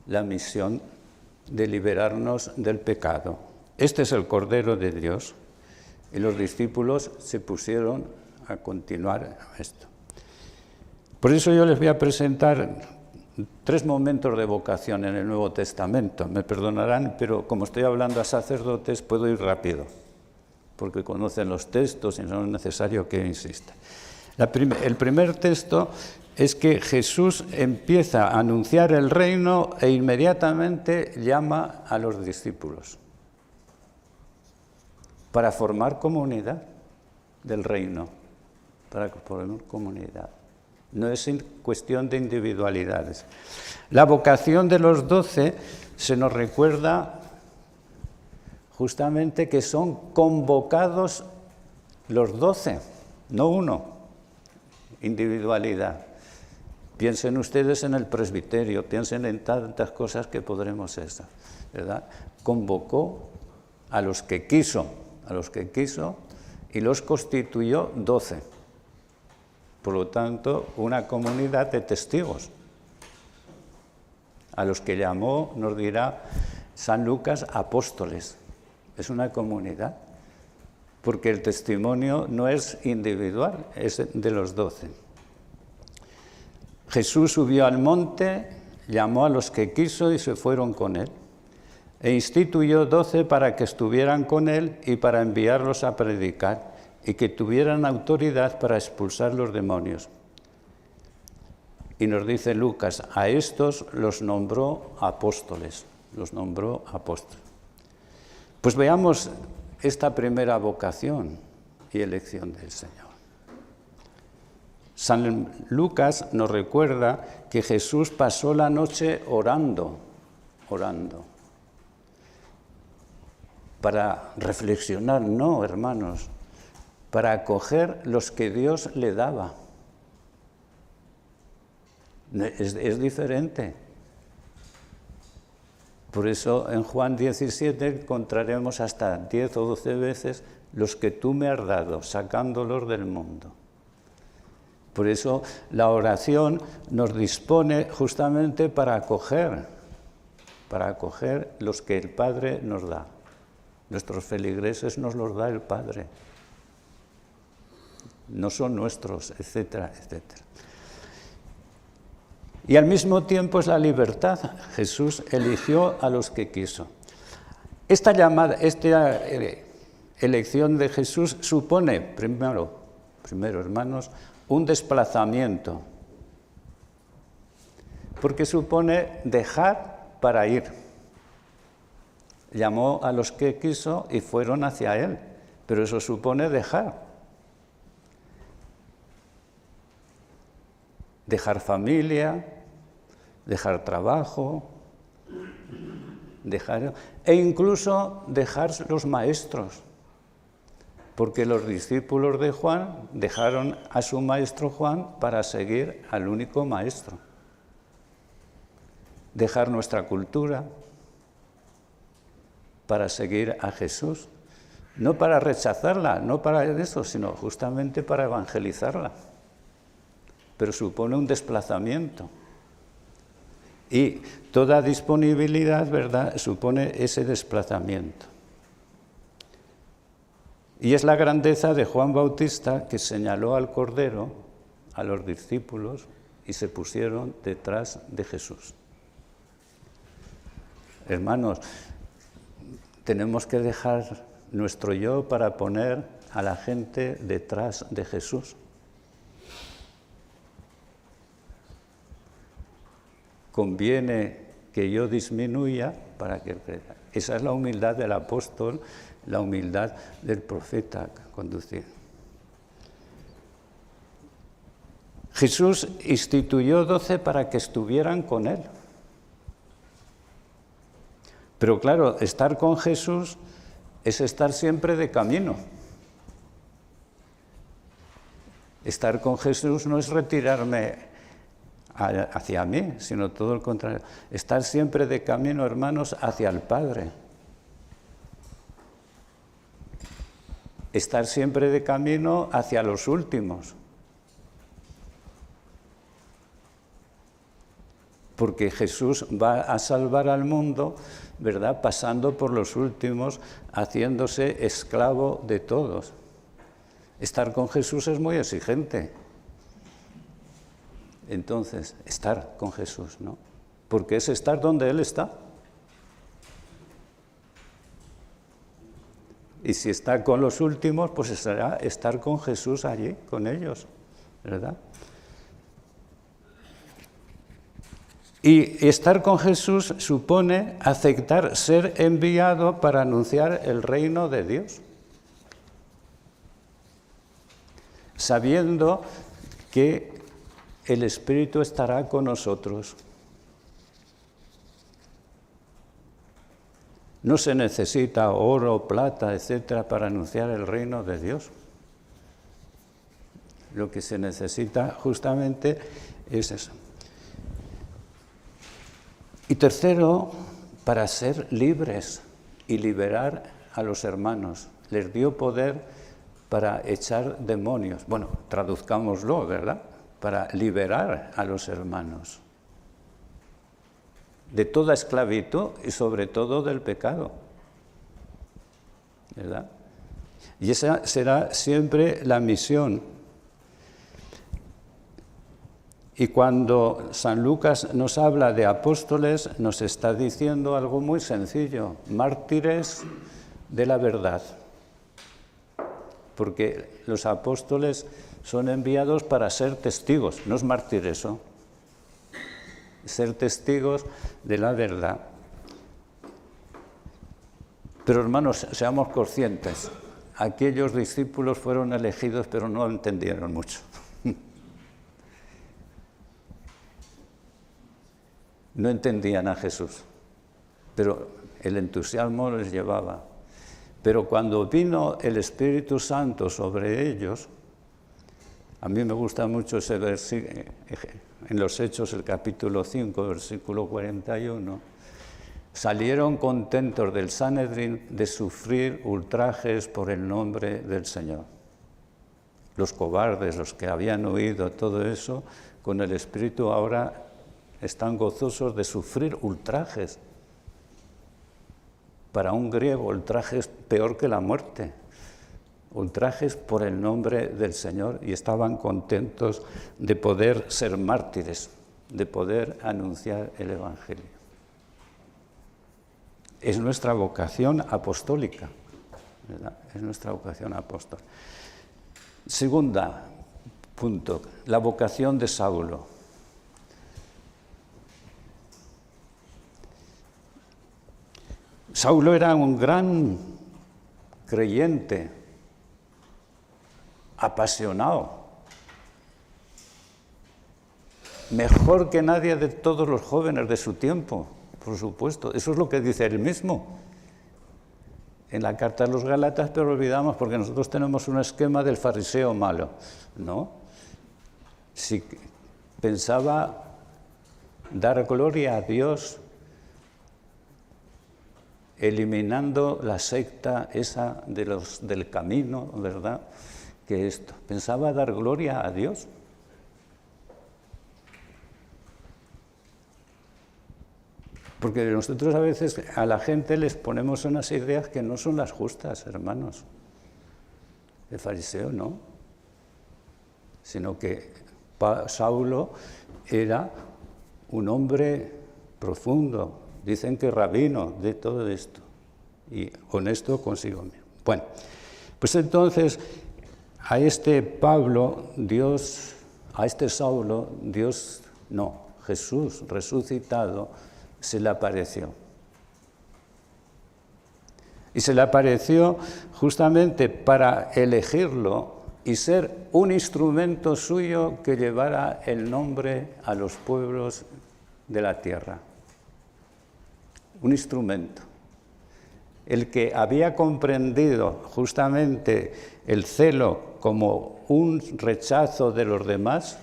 la misión de liberarnos del pecado. Este es el Cordero de Dios. Y los discípulos se pusieron a continuar esto. Por eso yo les voy a presentar 3 momentos de vocación en el Nuevo Testamento. Me perdonarán, pero como estoy hablando a sacerdotes, puedo ir rápido, porque conocen los textos y no es necesario que insista. El primer texto es que Jesús empieza a anunciar el reino e inmediatamente llama a los discípulos para formar comunidad del reino, para formar comunidad. No es cuestión de individualidades. La vocación de los 12 se nos recuerda justamente que son convocados los 12, no uno, individualidad. Piensen ustedes en el presbiterio, piensen en tantas cosas que podremos hacer, ¿verdad? Convocó a los que quiso y los constituyó 12. Por lo tanto, una comunidad de testigos. A los que llamó, nos dirá San Lucas, apóstoles. Es una comunidad, porque el testimonio no es individual, es de los 12. Jesús subió al monte, llamó a los que quiso y se fueron con él, e instituyó 12 para que estuvieran con él y para enviarlos a predicar, y que tuvieran autoridad para expulsar los demonios. Y nos dice Lucas, a estos los nombró apóstoles, Pues veamos esta primera vocación y elección del Señor. San Lucas nos recuerda que Jesús pasó la noche orando, para reflexionar, no, hermanos, para acoger los que Dios le daba. Es diferente. Por eso en Juan 17 encontraremos hasta 10 o 12 veces los que tú me has dado, sacándolos del mundo. Por eso la oración nos dispone justamente para acoger los que el Padre nos da. Nuestros feligreses nos los da el Padre. No son nuestros, etcétera, etcétera. Y al mismo tiempo es la libertad. Jesús eligió a los que quiso. Esta elección de Jesús supone, primero, hermanos, un desplazamiento, porque supone dejar para ir. Llamó a los que quiso y fueron hacia él, pero eso supone dejar. Dejar familia, dejar trabajo, e incluso dejar los maestros, porque los discípulos de Juan dejaron a su maestro Juan para seguir al único maestro. Dejar nuestra cultura para seguir a Jesús, no para rechazarla, no para eso, sino justamente para evangelizarla. Pero supone un desplazamiento. Y toda disponibilidad, ¿verdad?, supone ese desplazamiento. Y es la grandeza de Juan Bautista que señaló al Cordero, a los discípulos, y se pusieron detrás de Jesús. Hermanos, tenemos que dejar nuestro yo para poner a la gente detrás de Jesús. Conviene que yo disminuya para que él crezca. Esa es la humildad del apóstol, la humildad del profeta conducir. Jesús instituyó 12 para que estuvieran con él. Pero claro, estar con Jesús es estar siempre de camino. Estar con Jesús no es retirarme hacia mí, sino todo el contrario. Estar siempre de camino, hermanos, hacia el Padre. Estar siempre de camino hacia los últimos. Porque Jesús va a salvar al mundo, ¿verdad?, pasando por los últimos, haciéndose esclavo de todos. Estar con Jesús es muy exigente. Entonces, estar con Jesús, ¿no? Porque es estar donde Él está. Y si está con los últimos, pues será estar con Jesús allí, con ellos, ¿verdad? Y estar con Jesús supone aceptar ser enviado para anunciar el reino de Dios, sabiendo que el Espíritu estará con nosotros. No se necesita oro, plata, etcétera, para anunciar el reino de Dios. Lo que se necesita justamente es eso. Y tercero, para ser libres y liberar a los hermanos. Les dio poder para echar demonios. Bueno, traduzcámoslo, ¿verdad? Para liberar a los hermanos de toda esclavitud y sobre todo del pecado, ¿verdad? Y esa será siempre la misión. Y cuando San Lucas nos habla de apóstoles, nos está diciendo algo muy sencillo: mártires de la verdad. Porque los apóstoles son enviados para ser testigos, no es mártir eso. Ser testigos de la verdad. Pero hermanos, seamos conscientes, aquellos discípulos fueron elegidos pero no entendieron mucho. No entendían a Jesús, pero el entusiasmo les llevaba. Pero cuando vino el Espíritu Santo sobre ellos, a mí me gusta mucho ese versículo, en los Hechos, el capítulo 5, versículo 41, salieron contentos del Sanedrín de sufrir ultrajes por el nombre del Señor. Los cobardes, los que habían oído todo eso, con el Espíritu ahora están gozosos de sufrir ultrajes. Para un griego, ultraje es peor que la muerte. Ultrajes por el nombre del Señor, y estaban contentos de poder ser mártires, de poder anunciar el Evangelio. Es nuestra vocación apostólica, ¿verdad? Es nuestra vocación apostólica. Segunda punto, la vocación de Saulo. Saulo era un gran creyente, apasionado, mejor que nadie de todos los jóvenes de su tiempo, por supuesto. Eso es lo que dice él mismo en la carta de los Gálatas, pero olvidamos porque nosotros tenemos un esquema del fariseo malo, ¿no? Si pensaba dar gloria a Dios eliminando la secta esa de los del camino, ¿verdad? Que esto, pensaba dar gloria a Dios. Porque nosotros a veces a la gente les ponemos unas ideas que no son las justas, hermanos. El fariseo no, sino que Saulo era un hombre profundo, dicen que rabino de todo esto, y honesto consigo mismo. Bueno, pues entonces a este Pablo, Dios, a este Saulo, Dios, no, Jesús resucitado, se le apareció. Y se le apareció justamente para elegirlo y ser un instrumento suyo que llevara el nombre a los pueblos de la tierra. Un instrumento. el que había comprendido justamente el celo como un rechazo de los demás,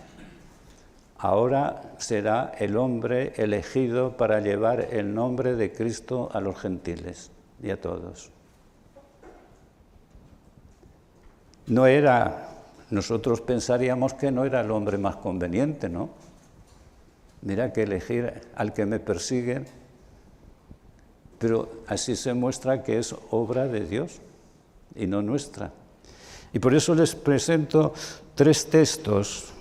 ahora será el hombre elegido para llevar el nombre de Cristo a los gentiles y a todos. Nosotros pensaríamos que no era el hombre más conveniente, ¿no? Mira que elegir al que me persigue, pero así se muestra que es obra de Dios y no nuestra. Y por eso les presento 3 textos.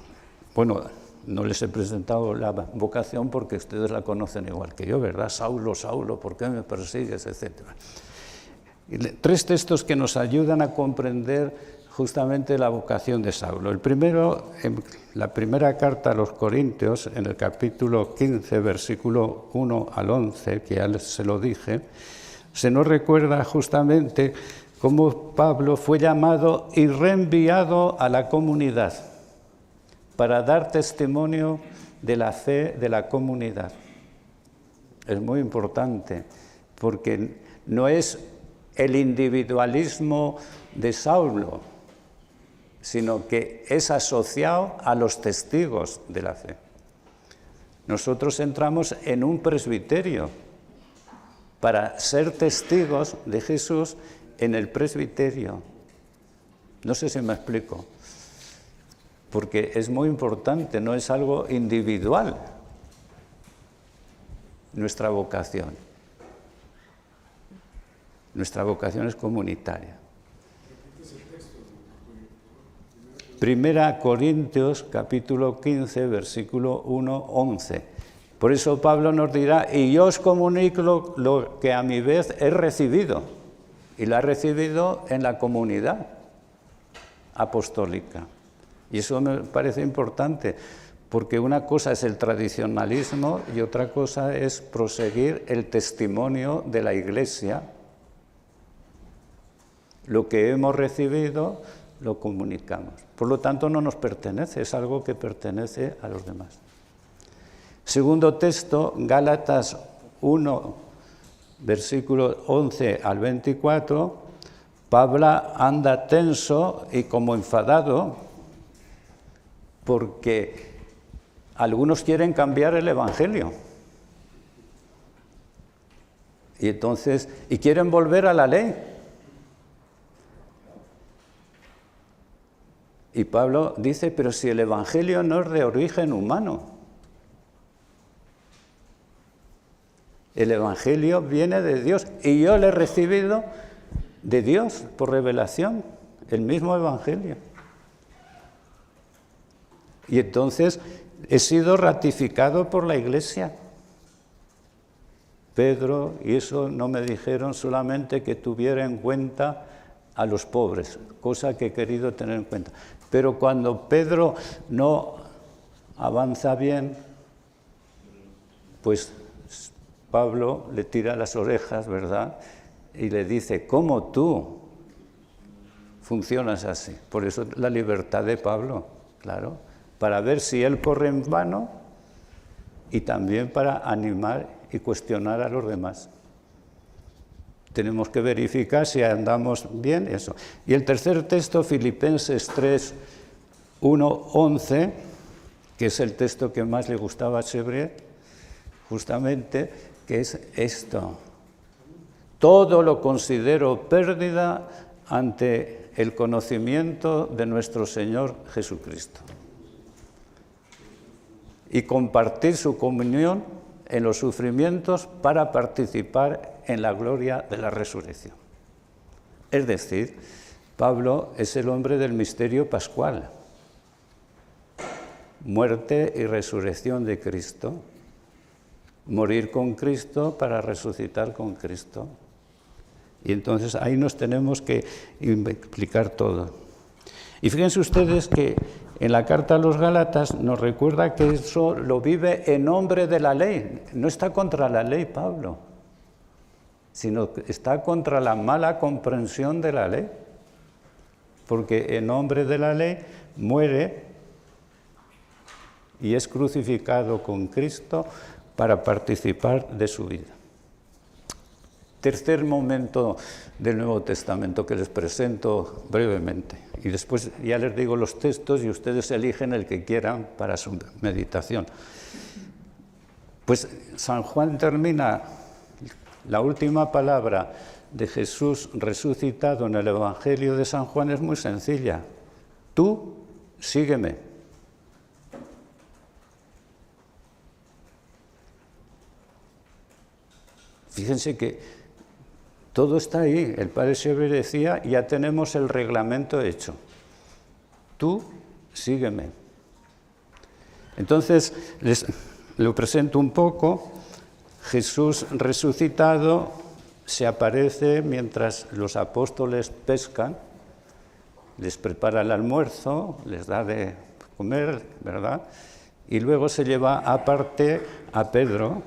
Bueno, no les he presentado la vocación porque ustedes la conocen igual que yo, ¿verdad? Saulo, Saulo, ¿por qué me persigues?, etcétera. 3 textos que nos ayudan a comprender justamente la vocación de Saulo. El primero, en la primera carta a los Corintios, en el capítulo 15, versículo 1 al 11, que ya se lo dije, se nos recuerda justamente cómo Pablo fue llamado y reenviado a la comunidad para dar testimonio de la fe de la comunidad. Es muy importante, porque no es el individualismo de Saulo, sino que es asociado a los testigos de la fe. Nosotros entramos en un presbiterio para ser testigos de Jesús en el presbiterio. No sé si me explico, porque es muy importante, no es algo individual nuestra vocación. Nuestra vocación es comunitaria. Primera Corintios, capítulo 15, versículo 1-11. Por eso Pablo nos dirá, y yo os comunico lo que a mi vez he recibido, y lo ha recibido en la comunidad apostólica. Y eso me parece importante, porque una cosa es el tradicionalismo y otra cosa es proseguir el testimonio de la Iglesia. Lo que hemos recibido lo comunicamos. Por lo tanto, no nos pertenece, es algo que pertenece a los demás. Segundo texto, Gálatas 1, versículos 11 al 24, Pablo anda tenso y como enfadado porque algunos quieren cambiar el Evangelio. Y quieren volver a la ley. Y Pablo dice, pero si el Evangelio no es de origen humano. El Evangelio viene de Dios y yo lo he recibido de Dios por revelación, el mismo Evangelio. Y entonces he sido ratificado por la Iglesia. Pedro y eso no me dijeron solamente que tuviera en cuenta a los pobres, cosa que he querido tener en cuenta. Pero cuando Pedro no avanza bien, pues Pablo le tira las orejas, ¿verdad? Y le dice, ¿cómo tú funcionas así? Por eso la libertad de Pablo, claro, para ver si él corre en vano y también para animar y cuestionar a los demás. Tenemos que verificar si andamos bien, eso. Y el tercer texto, Filipenses 3, 1, 11, que es el texto que más le gustaba a Chevrier, justamente, que es esto. Todo lo considero pérdida ante el conocimiento de nuestro Señor Jesucristo. Y compartir su comunión en los sufrimientos para participar en la gloria de la resurrección. Es decir, Pablo es el hombre del misterio pascual. Muerte y resurrección de Cristo. Morir con Cristo para resucitar con Cristo. Y entonces ahí nos tenemos que implicar todo. Y fíjense ustedes que en la carta a los Gálatas nos recuerda que eso lo vive en nombre de la ley. No está contra la ley, Pablo, sino que está contra la mala comprensión de la ley. Porque en nombre de la ley muere y es crucificado con Cristo para participar de su vida. tercer momento del Nuevo Testamento que les presento brevemente. Y después ya les digo los textos y ustedes eligen el que quieran para su meditación. Pues San Juan termina la última palabra de Jesús resucitado en el Evangelio de San Juan es muy sencilla. Tú sígueme. Fíjense que todo está ahí. El padre Sebre decía, ya tenemos el reglamento hecho. Tú sígueme. Entonces, les lo presento un poco. Jesús resucitado se aparece mientras los apóstoles pescan, les prepara el almuerzo, les da de comer, ¿verdad? Y luego se lleva aparte a Pedro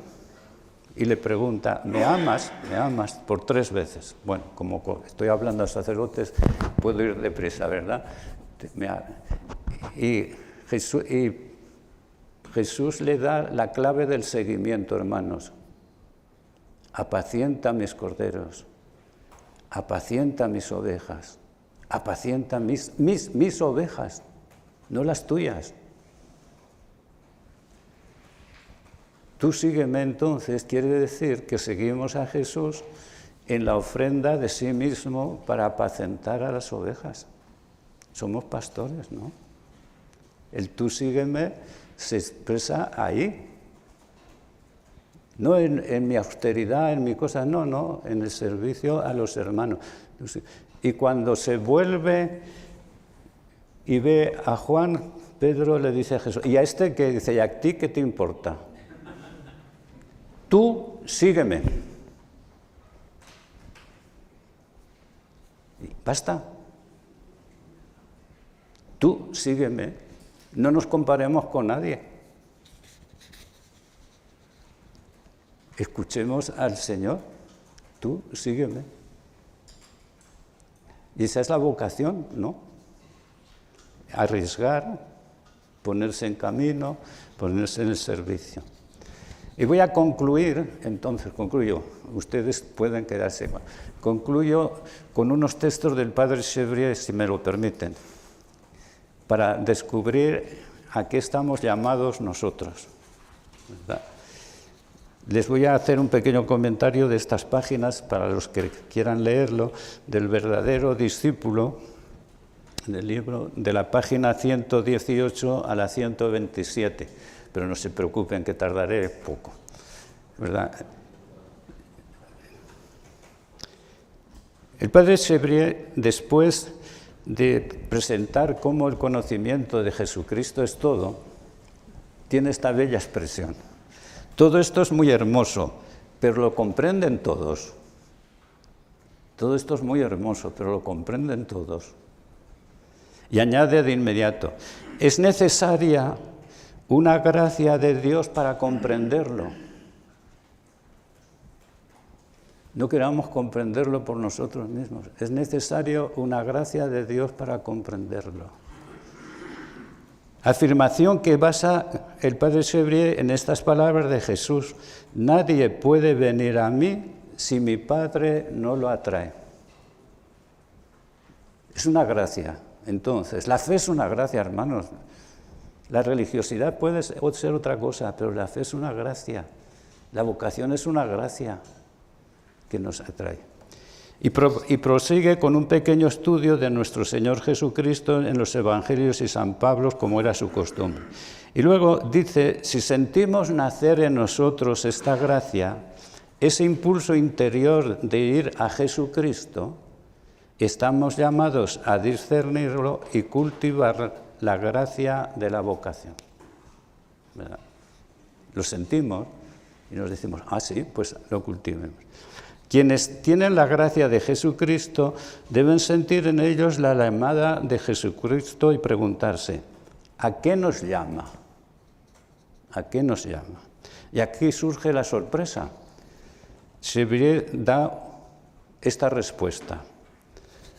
y le pregunta, ¿me amas? ¿Me amas? Por 3 veces. Bueno, como estoy hablando a sacerdotes, puedo ir deprisa, ¿verdad? Y Jesús le da la clave del seguimiento, hermanos. Apacienta mis corderos, apacienta mis ovejas, apacienta mis ovejas, no las tuyas. Tú sígueme entonces, quiere decir que seguimos a Jesús en la ofrenda de sí mismo para apacentar a las ovejas. Somos pastores, ¿no? El tú sígueme se expresa ahí. No en mi austeridad, en mi cosa, no, en el servicio a los hermanos. Y cuando se vuelve y ve a Juan, Pedro le dice a Jesús, ¿y a este qué? Dice, ¿y a ti qué te importa? Tú sígueme. Y basta. Tú sígueme. No nos comparemos con nadie. Escuchemos al Señor, tú sígueme. Y esa es la vocación, ¿no? Arriesgar, ponerse en camino, ponerse en el servicio. Y voy a concluir, entonces concluyo, ustedes pueden quedarse igual. Concluyo con unos textos del padre Chevrier, si me lo permiten, para descubrir a qué estamos llamados nosotros, ¿verdad? Les voy a hacer un pequeño comentario de estas páginas para los que quieran leerlo, del verdadero discípulo, del libro, de la página 118 a la 127, pero no se preocupen que tardaré poco, ¿verdad? El padre Chevrier, después de presentar cómo el conocimiento de Jesucristo es todo, tiene esta bella expresión. Todo esto es muy hermoso, pero lo comprenden todos. Todo esto es muy hermoso, pero lo comprenden todos. Y añade de inmediato, es necesaria una gracia de Dios para comprenderlo. No queramos comprenderlo por nosotros mismos. Es necesario una gracia de Dios para comprenderlo. Afirmación que basa el padre Chevrier en estas palabras de Jesús. Nadie puede venir a mí si mi Padre no lo atrae. Es una gracia. Entonces, la fe es una gracia, hermanos. La religiosidad puede ser otra cosa, pero la fe es una gracia. La vocación es una gracia que nos atrae. Y prosigue con un pequeño estudio de nuestro Señor Jesucristo en los Evangelios y San Pablo, como era su costumbre. Y luego dice, si sentimos nacer en nosotros esta gracia, ese impulso interior de ir a Jesucristo, estamos llamados a discernirlo y cultivar la gracia de la vocación. ¿Verdad? Lo sentimos y nos decimos, sí, pues lo cultivemos. Quienes tienen la gracia de Jesucristo deben sentir en ellos la llamada de Jesucristo y preguntarse, ¿a qué nos llama? ¿A qué nos llama? Y aquí surge la sorpresa. Chevrier da esta respuesta.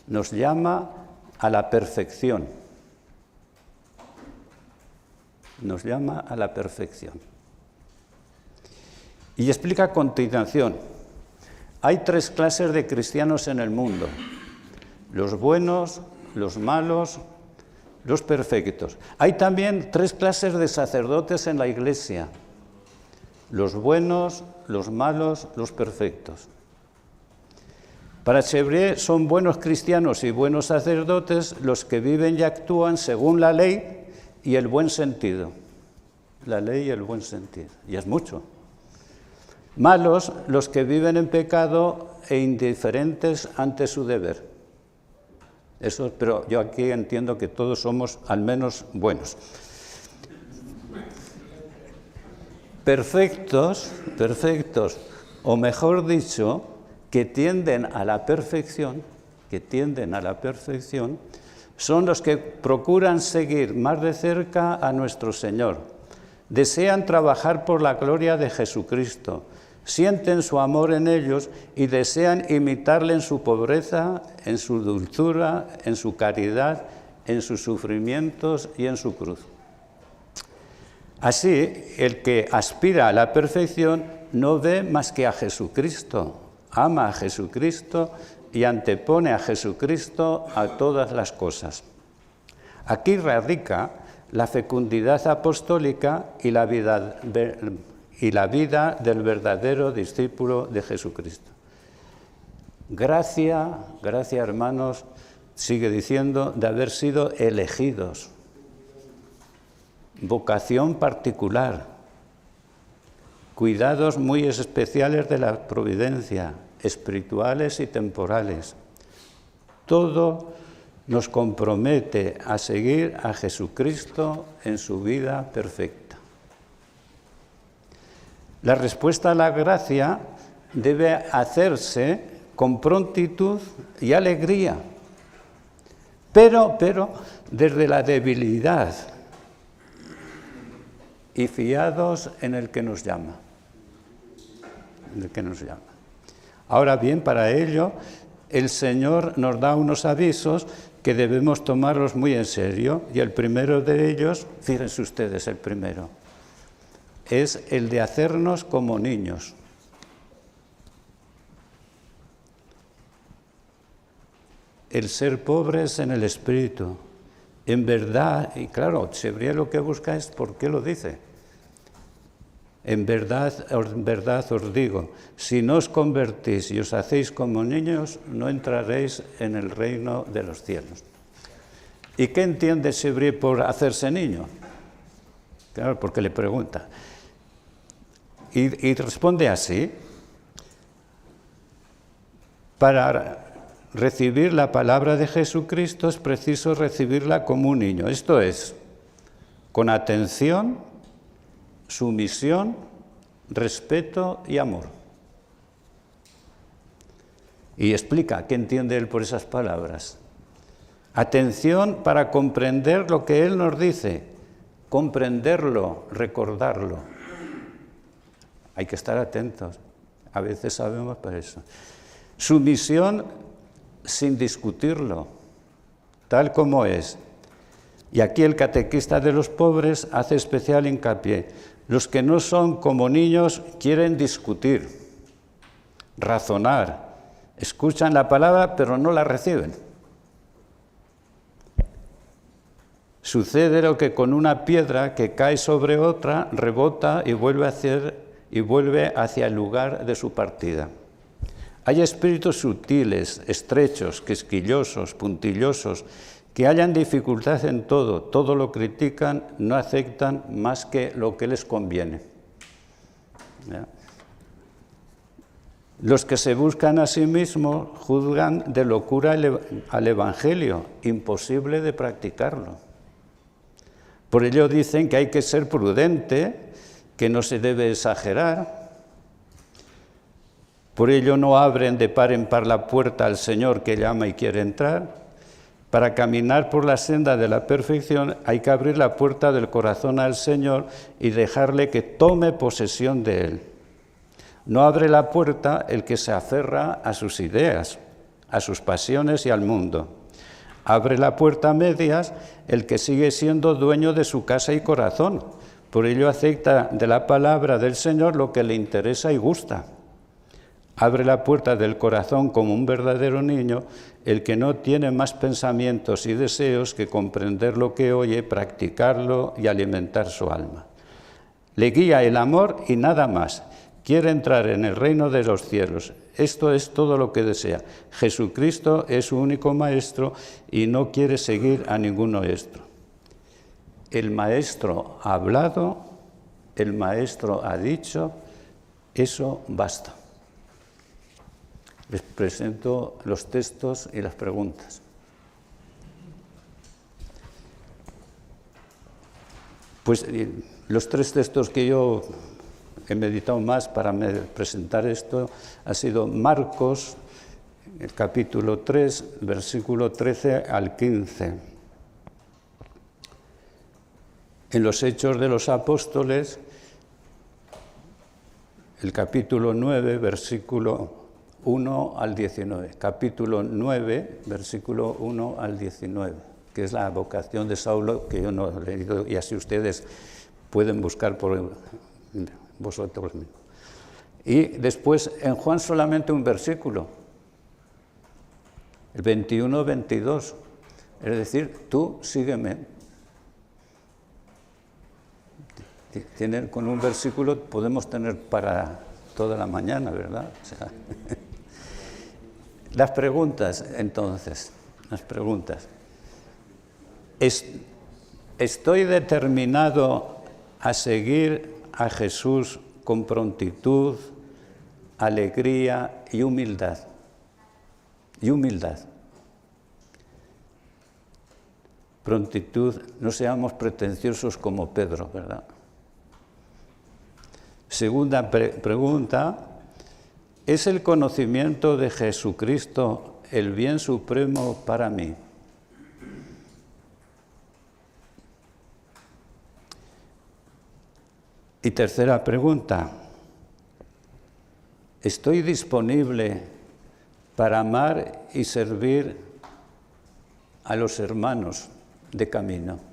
Nos llama a la perfección. Nos llama a la perfección. Y explica a continuación. Hay 3 clases de cristianos en el mundo: los buenos, los malos, los perfectos. Hay también 3 clases de sacerdotes en la Iglesia: los buenos, los malos, los perfectos. Para Chevrier son buenos cristianos y buenos sacerdotes los que viven y actúan según la ley y el buen sentido. La ley y el buen sentido. Y es mucho. Malos los que viven en pecado e indiferentes ante su deber. Eso, pero yo aquí entiendo que todos somos al menos buenos. Perfectos, o mejor dicho, que tienden a la perfección, son los que procuran seguir más de cerca a nuestro Señor, desean trabajar por la gloria de Jesucristo, sienten su amor en ellos y desean imitarle en su pobreza, en su dulzura, en su caridad, en sus sufrimientos y en su cruz. Así, el que aspira a la perfección no ve más que a Jesucristo, ama a Jesucristo y antepone a Jesucristo a todas las cosas. Aquí radica la fecundidad apostólica y la vida del verdadero discípulo de Jesucristo. Gracia, hermanos, sigue diciendo, de haber sido elegidos. Vocación particular. Cuidados muy especiales de la providencia, espirituales y temporales. Todo nos compromete a seguir a Jesucristo en su vida perfecta. La respuesta a la gracia debe hacerse con prontitud y alegría, pero desde la debilidad y fiados en el que nos llama. Ahora bien, para ello, el Señor nos da unos avisos que debemos tomarlos muy en serio, y el primero de ellos, fíjense ustedes, el primero, es el de hacernos como niños. El ser pobres en el espíritu, en verdad, y claro, Chevrier lo que busca es por qué lo dice. En verdad os digo, si no os convertís y os hacéis como niños, no entraréis en el reino de los cielos. ¿Y qué entiende Chevrier por hacerse niño? Claro, porque le pregunta. Y responde así: para recibir la palabra de Jesucristo es preciso recibirla como un niño, esto es, con atención, sumisión, respeto y amor. Y explica qué entiende él por esas palabras. Atención para comprender lo que él nos dice, comprenderlo, recordarlo. Hay que estar atentos, a veces sabemos para eso. Sumisión sin discutirlo, tal como es. Y aquí el catequista de los pobres hace especial hincapié. Los que no son como niños quieren discutir, razonar, escuchan la palabra pero no la reciben. Sucede lo que con una piedra que cae sobre otra rebota y vuelve hacia el lugar de su partida. Hay espíritus sutiles, estrechos, quisquillosos, puntillosos, que hallan dificultad en todo lo critican, no aceptan más que lo que les conviene. ¿Ya? Los que se buscan a sí mismos juzgan de locura al Evangelio, imposible de practicarlo. Por ello dicen que hay que ser prudente, que no se debe exagerar. Por ello no abren de par en par la puerta al Señor que llama y quiere entrar. Para caminar por la senda de la perfección hay que abrir la puerta del corazón al Señor y dejarle que tome posesión de él. No abre la puerta el que se aferra a sus ideas, a sus pasiones y al mundo. Abre la puerta a medias el que sigue siendo dueño de su casa y corazón. Por ello acepta de la palabra del Señor lo que le interesa y gusta. Abre la puerta del corazón como un verdadero niño, el que no tiene más pensamientos y deseos que comprender lo que oye, practicarlo y alimentar su alma. Le guía el amor y nada más. Quiere entrar en el reino de los cielos. Esto es todo lo que desea. Jesucristo es su único maestro y no quiere seguir a ningún maestro. El maestro ha hablado, el maestro ha dicho, eso basta. Les presento los textos y las preguntas. Pues los tres textos que yo he meditado más para presentar esto ha sido Marcos, el capítulo 3, versículo 13 al 15. En los Hechos de los Apóstoles, el capítulo 9, versículo 1 al 19. Capítulo 9, versículo 1 al 19, que es la vocación de Saulo, que yo no he leído, y así ustedes pueden buscar por vosotros mismos. Y después en Juan solamente un versículo, el 21-22, es decir, tú sígueme. Con un versículo podemos tener para toda la mañana, ¿verdad? O sea, las preguntas, entonces, las preguntas. ¿Estoy determinado a seguir a Jesús con prontitud, alegría y humildad? Y humildad. Prontitud, no seamos pretenciosos como Pedro, ¿verdad? Segunda pregunta, ¿es el conocimiento de Jesucristo el bien supremo para mí? Y tercera pregunta, ¿estoy disponible para amar y servir a los hermanos de camino?